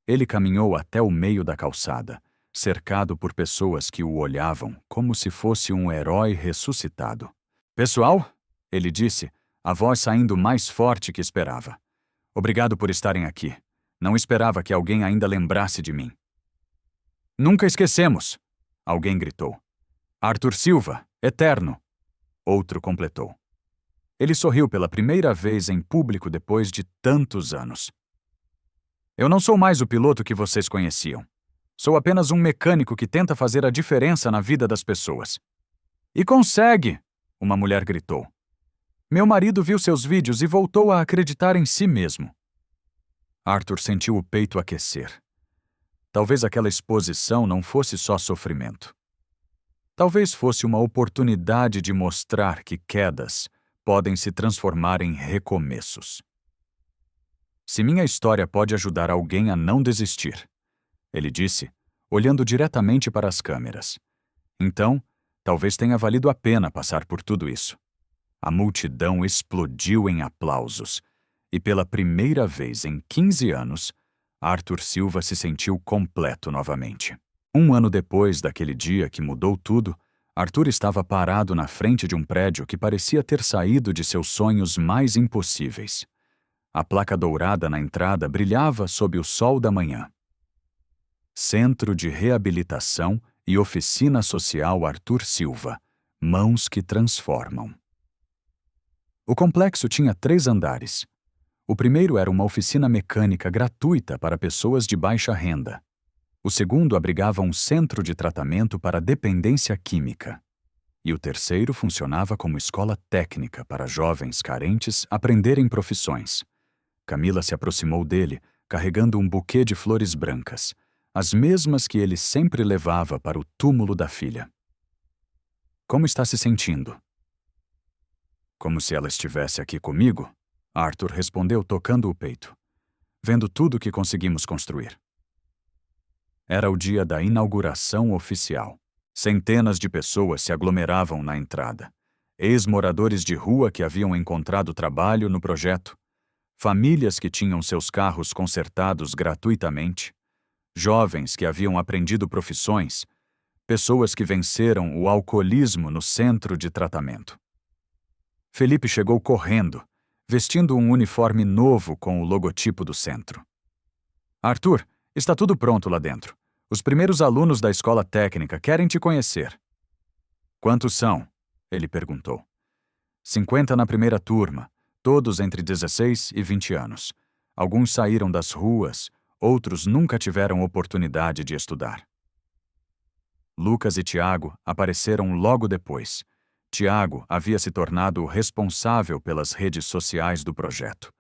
Ele caminhou até o meio da calçada, cercado por pessoas que o olhavam como se fosse um herói ressuscitado. Pessoal, ele disse, a voz saindo mais forte que esperava. Obrigado por estarem aqui. Não esperava que alguém ainda lembrasse de mim. Nunca esquecemos, alguém gritou. Arthur Silva, eterno. Outro completou. Ele sorriu pela primeira vez em público depois de tantos anos. Eu não sou mais o piloto que vocês conheciam. Sou apenas um mecânico que tenta fazer a diferença na vida das pessoas. E consegue! Uma mulher gritou. Meu marido viu seus vídeos e voltou a acreditar em si mesmo. Arthur sentiu o peito aquecer. Talvez aquela exposição não fosse só sofrimento. Talvez fosse uma oportunidade de mostrar que quedas podem se transformar em recomeços. Se minha história pode ajudar alguém a não desistir, ele disse, olhando diretamente para as câmeras. Então, talvez tenha valido a pena passar por tudo isso. A multidão explodiu em aplausos, e pela primeira vez em 15 anos, Arthur Silva se sentiu completo novamente. Um ano depois daquele dia que mudou tudo, Arthur estava parado na frente de um prédio que parecia ter saído de seus sonhos mais impossíveis. A placa dourada na entrada brilhava sob o sol da manhã. Centro de Reabilitação e Oficina Social Arthur Silva. Mãos que transformam. O complexo tinha 3 andares. O primeiro era uma oficina mecânica gratuita para pessoas de baixa renda. O segundo abrigava um centro de tratamento para dependência química. E o terceiro funcionava como escola técnica para jovens carentes aprenderem profissões. Camila se aproximou dele, carregando um buquê de flores brancas, as mesmas que ele sempre levava para o túmulo da filha. Como está se sentindo? Como se ela estivesse aqui comigo, Arthur respondeu tocando o peito, vendo tudo que conseguimos construir. Era o dia da inauguração oficial. Centenas de pessoas se aglomeravam na entrada. Ex-moradores de rua que haviam encontrado trabalho no projeto, famílias que tinham seus carros consertados gratuitamente, jovens que haviam aprendido profissões, pessoas que venceram o alcoolismo no centro de tratamento. Felipe chegou correndo, vestindo um uniforme novo com o logotipo do centro. Arthur, está tudo pronto lá dentro. Os primeiros alunos da escola técnica querem te conhecer. Quantos são? Ele perguntou. 50 na primeira turma, todos entre 16 e 20 anos. Alguns saíram das ruas, outros nunca tiveram oportunidade de estudar. Lucas e Tiago apareceram logo depois. Tiago havia se tornado o responsável pelas redes sociais do projeto,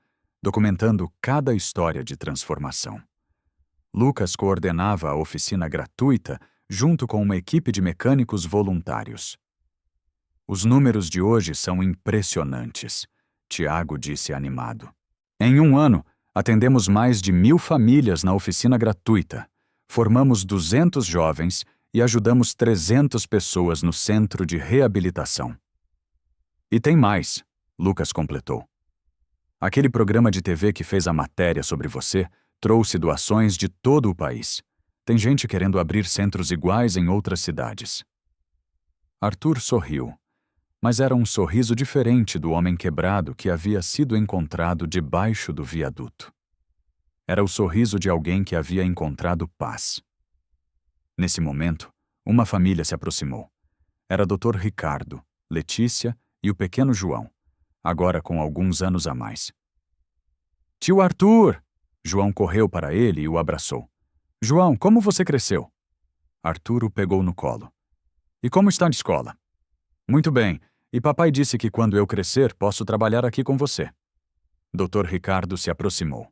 documentando cada história de transformação. Lucas coordenava a oficina gratuita junto com uma equipe de mecânicos voluntários. Os números de hoje são impressionantes, Tiago disse animado. Em um ano, atendemos mais de 1000 famílias na oficina gratuita, formamos 200 jovens e ajudamos 300 pessoas no centro de reabilitação. E tem mais, Lucas completou. Aquele programa de TV que fez a matéria sobre você trouxe doações de todo o país. Tem gente querendo abrir centros iguais em outras cidades. Arthur sorriu, mas era um sorriso diferente do homem quebrado que havia sido encontrado debaixo do viaduto. Era o sorriso de alguém que havia encontrado paz. Nesse momento, uma família se aproximou. Era Dr. Ricardo, Letícia e o pequeno João, agora com alguns anos a mais. Tio Arthur! João correu para ele e o abraçou. João, como você cresceu? Arthur o pegou no colo. E como está na escola? Muito bem, e papai disse que quando eu crescer posso trabalhar aqui com você. Dr. Ricardo se aproximou.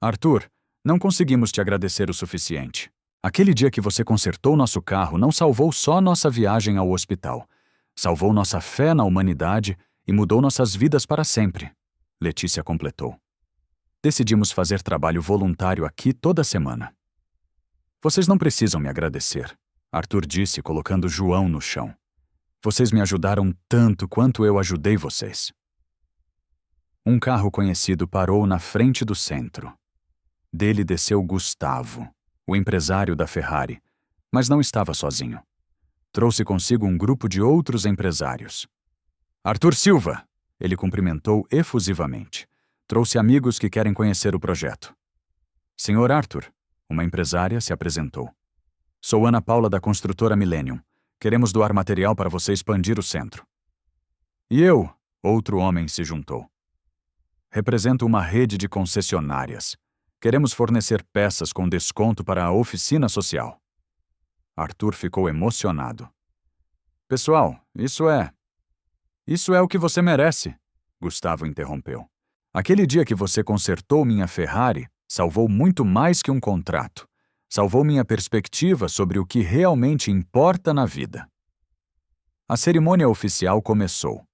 Arthur, não conseguimos te agradecer o suficiente. Aquele dia que você consertou nosso carro não salvou só nossa viagem ao hospital. Salvou nossa fé na humanidade e mudou nossas vidas para sempre. Letícia completou. Decidimos fazer trabalho voluntário aqui toda semana. Vocês não precisam me agradecer, Arthur disse, colocando João no chão. Vocês me ajudaram tanto quanto eu ajudei vocês. Um carro conhecido parou na frente do centro. Dele desceu Gustavo, o empresário da Ferrari, mas não estava sozinho. Trouxe consigo um grupo de outros empresários. Arthur Silva! Ele cumprimentou efusivamente. Trouxe amigos que querem conhecer o projeto. Senhor Arthur, uma empresária se apresentou. Sou Ana Paula da construtora Millennium. Queremos doar material para você expandir o centro. E eu, outro homem se juntou. Represento uma rede de concessionárias. Queremos fornecer peças com desconto para a oficina social. Arthur ficou emocionado. Pessoal, isso é o que você merece, Gustavo interrompeu. Aquele dia que você consertou minha Ferrari, salvou muito mais que um contrato. Salvou minha perspectiva sobre o que realmente importa na vida. A cerimônia oficial começou.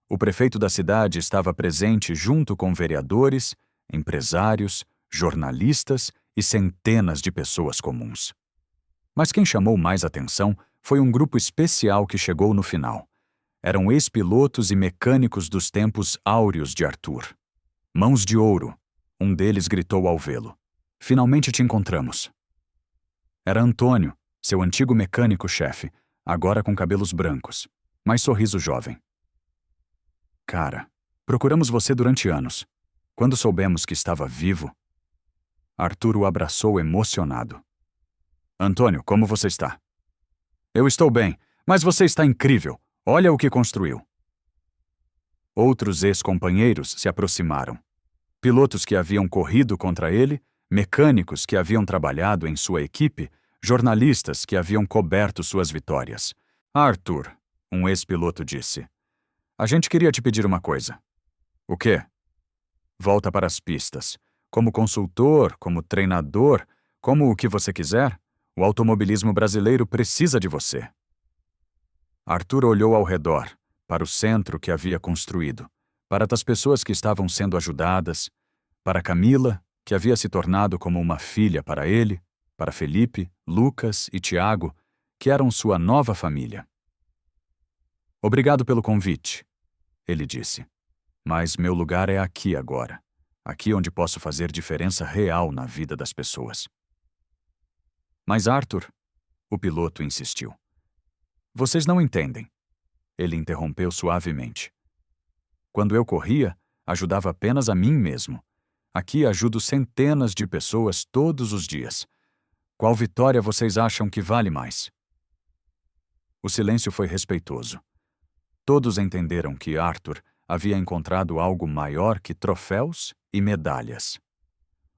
O prefeito da cidade estava presente junto com vereadores, empresários, jornalistas e centenas de pessoas comuns. Mas quem chamou mais atenção foi um grupo especial que chegou no final. Eram ex-pilotos e mecânicos dos tempos áureos de Arthur. Mãos de ouro, um deles gritou ao vê-lo. Finalmente te encontramos. Era Antônio, seu antigo mecânico-chefe, agora com cabelos brancos, mas sorriso jovem. Cara, procuramos você durante anos. Quando soubemos que estava vivo... Arthur o abraçou emocionado. Antônio, como você está? Eu estou bem, mas você está incrível. Olha o que construiu. Outros ex-companheiros se aproximaram. Pilotos que haviam corrido contra ele, mecânicos que haviam trabalhado em sua equipe, jornalistas que haviam coberto suas vitórias. Arthur, um ex-piloto disse, a gente queria te pedir uma coisa. O quê? Volta para as pistas. Como consultor, como treinador, como o que você quiser, o automobilismo brasileiro precisa de você. Arthur olhou ao redor, para o centro que havia construído, para as pessoas que estavam sendo ajudadas, para Camila, que havia se tornado como uma filha para ele, para Felipe, Lucas e Tiago, que eram sua nova família. Obrigado pelo convite, ele disse. Mas meu lugar é aqui agora, aqui onde posso fazer diferença real na vida das pessoas. Mas Arthur, o piloto insistiu. Vocês não entendem. Ele interrompeu suavemente. Quando eu corria, ajudava apenas a mim mesmo. Aqui ajudo centenas de pessoas todos os dias. Qual vitória vocês acham que vale mais? O silêncio foi respeitoso. Todos entenderam que Arthur havia encontrado algo maior que troféus e medalhas.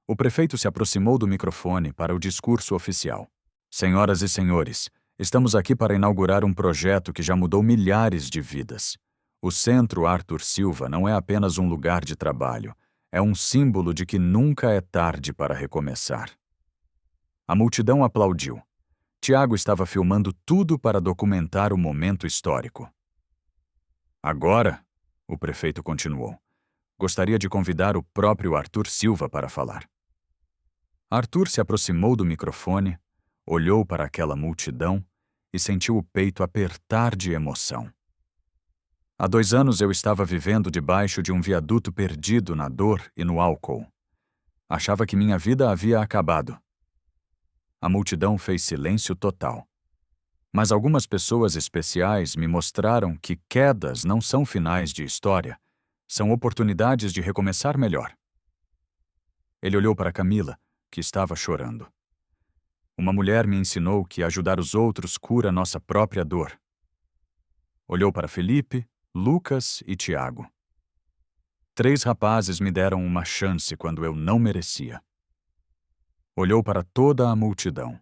O prefeito se aproximou do microfone para o discurso oficial. Senhoras e senhores, estamos aqui para inaugurar um projeto que já mudou milhares de vidas. O Centro Arthur Silva não é apenas um lugar de trabalho, é um símbolo de que nunca é tarde para recomeçar. A multidão aplaudiu. Tiago estava filmando tudo para documentar o momento histórico. Agora, o prefeito continuou, gostaria de convidar o próprio Arthur Silva para falar. Arthur se aproximou do microfone, olhou para aquela multidão e sentiu o peito apertar de emoção. Há 2 anos eu estava vivendo debaixo de um viaduto perdido na dor e no álcool. Achava que minha vida havia acabado. A multidão fez silêncio total. Mas algumas pessoas especiais me mostraram que quedas não são finais de história, são oportunidades de recomeçar melhor. Ele olhou para Camila, que estava chorando. Uma mulher me ensinou que ajudar os outros cura nossa própria dor. Olhou para Felipe, Lucas e Tiago. 3 rapazes me deram uma chance quando eu não merecia. Olhou para toda a multidão.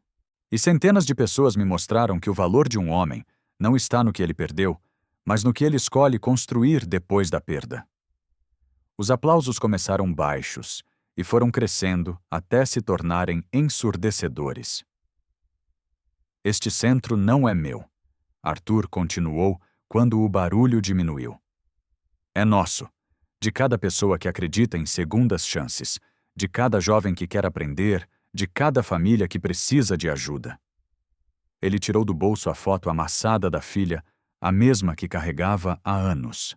E centenas de pessoas me mostraram que o valor de um homem não está no que ele perdeu, mas no que ele escolhe construir depois da perda. Os aplausos começaram baixos e foram crescendo até se tornarem ensurdecedores. Este centro não é meu, Arthur continuou quando o barulho diminuiu. É nosso, de cada pessoa que acredita em segundas chances, de cada jovem que quer aprender, de cada família que precisa de ajuda. Ele tirou do bolso a foto amassada da filha, a mesma que carregava há anos.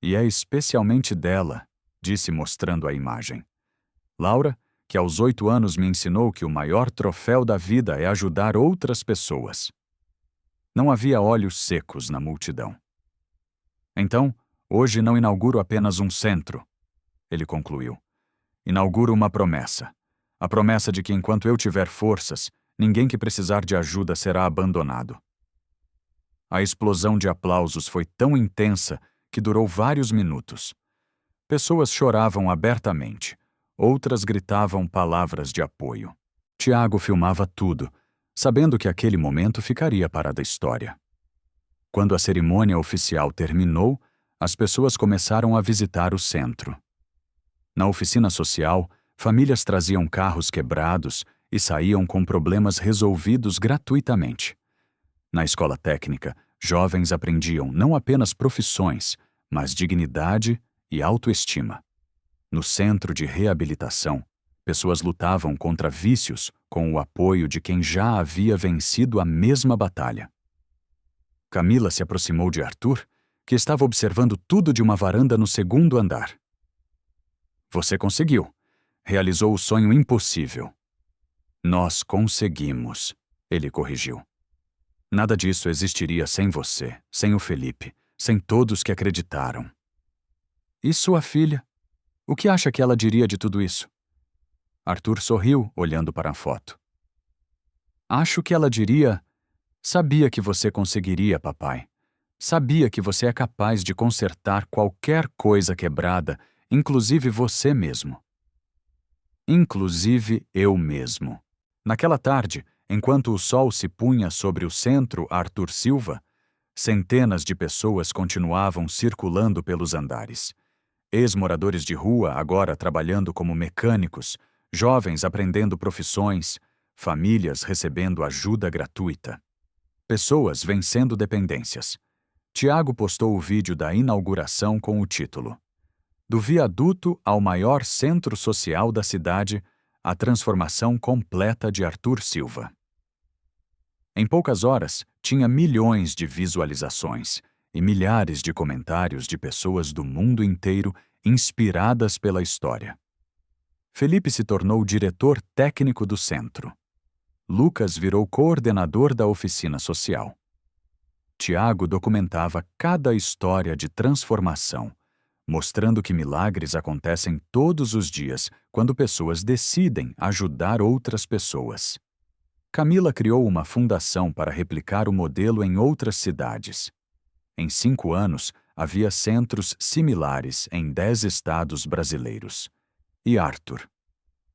E é especialmente dela, disse mostrando a imagem. Laura, que aos 8 anos me ensinou que o maior troféu da vida é ajudar outras pessoas. Não havia olhos secos na multidão. Então, hoje não inauguro apenas um centro, ele concluiu. Inauguro uma promessa. A promessa de que enquanto eu tiver forças, ninguém que precisar de ajuda será abandonado. A explosão de aplausos foi tão intensa que durou vários minutos. Pessoas choravam abertamente, outras gritavam palavras de apoio. Tiago filmava tudo, sabendo que aquele momento ficaria para a história. Quando a cerimônia oficial terminou, as pessoas começaram a visitar o centro. Na oficina social, famílias traziam carros quebrados e saíam com problemas resolvidos gratuitamente. Na escola técnica, jovens aprendiam não apenas profissões, mas dignidade e autoestima. No centro de reabilitação, pessoas lutavam contra vícios com o apoio de quem já havia vencido a mesma batalha. Camila se aproximou de Arthur, que estava observando tudo de uma varanda no 2º andar. Você conseguiu. Realizou o sonho impossível. Nós conseguimos, ele corrigiu. Nada disso existiria sem você, sem o Felipe, sem todos que acreditaram. E sua filha? O que acha que ela diria de tudo isso? Arthur sorriu, olhando para a foto. Acho que ela diria: sabia que você conseguiria, papai. Sabia que você é capaz de consertar qualquer coisa quebrada, inclusive você mesmo. Inclusive eu mesmo. Naquela tarde, enquanto o sol se punha sobre o centro Arthur Silva, centenas de pessoas continuavam circulando pelos andares. Ex-moradores de rua agora trabalhando como mecânicos, jovens aprendendo profissões, famílias recebendo ajuda gratuita. Pessoas vencendo dependências. Tiago postou o vídeo da inauguração com o título: Do viaduto ao maior centro social da cidade, a transformação completa de Arthur Silva. Em poucas horas, tinha milhões de visualizações e milhares de comentários de pessoas do mundo inteiro inspiradas pela história. Felipe se tornou diretor técnico do centro. Lucas virou coordenador da oficina social. Tiago documentava cada história de transformação, mostrando que milagres acontecem todos os dias quando pessoas decidem ajudar outras pessoas. Camila criou uma fundação para replicar o modelo em outras cidades. Em 5 anos, havia centros similares em 10 estados brasileiros. E Arthur?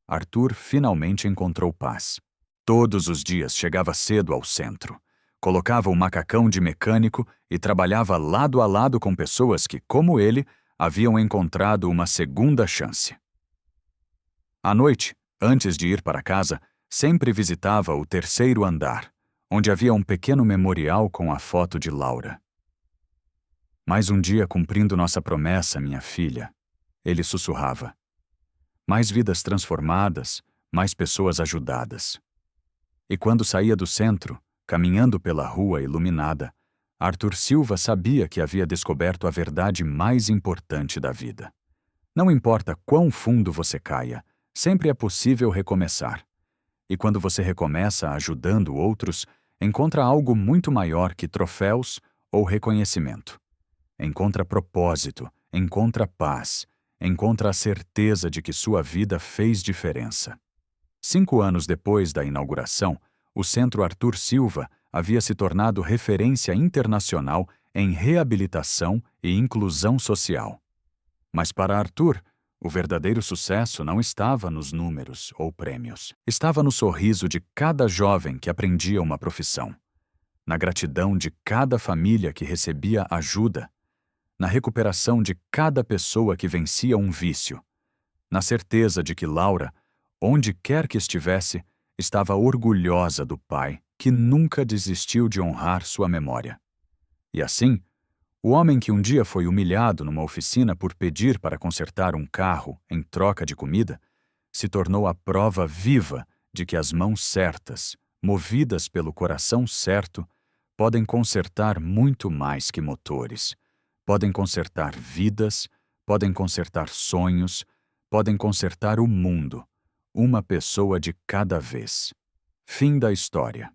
Arthur finalmente encontrou paz. Todos os dias chegava cedo ao centro. Colocava o macacão de mecânico e trabalhava lado a lado com pessoas que, como ele, haviam encontrado uma segunda chance. À noite, antes de ir para casa, sempre visitava o 3º andar, onde havia um pequeno memorial com a foto de Laura. Mais um dia cumprindo nossa promessa, minha filha, ele sussurrava. Mais vidas transformadas, mais pessoas ajudadas. E quando saía do centro, caminhando pela rua iluminada, Arthur Silva sabia que havia descoberto a verdade mais importante da vida. Não importa quão fundo você caia, sempre é possível recomeçar. E quando você recomeça ajudando outros, encontra algo muito maior que troféus ou reconhecimento. Encontra propósito, encontra paz, encontra a certeza de que sua vida fez diferença. 5 anos depois da inauguração, o Centro Arthur Silva havia se tornado referência internacional em reabilitação e inclusão social. Mas para Arthur, o verdadeiro sucesso não estava nos números ou prêmios. Estava no sorriso de cada jovem que aprendia uma profissão, na gratidão de cada família que recebia ajuda, na recuperação de cada pessoa que vencia um vício, na certeza de que Laura, onde quer que estivesse, estava orgulhosa do pai que nunca desistiu de honrar sua memória. E assim, o homem que um dia foi humilhado numa oficina por pedir para consertar um carro em troca de comida, se tornou a prova viva de que as mãos certas, movidas pelo coração certo, podem consertar muito mais que motores. Podem consertar vidas, podem consertar sonhos, podem consertar o mundo, uma pessoa de cada vez. Fim da história.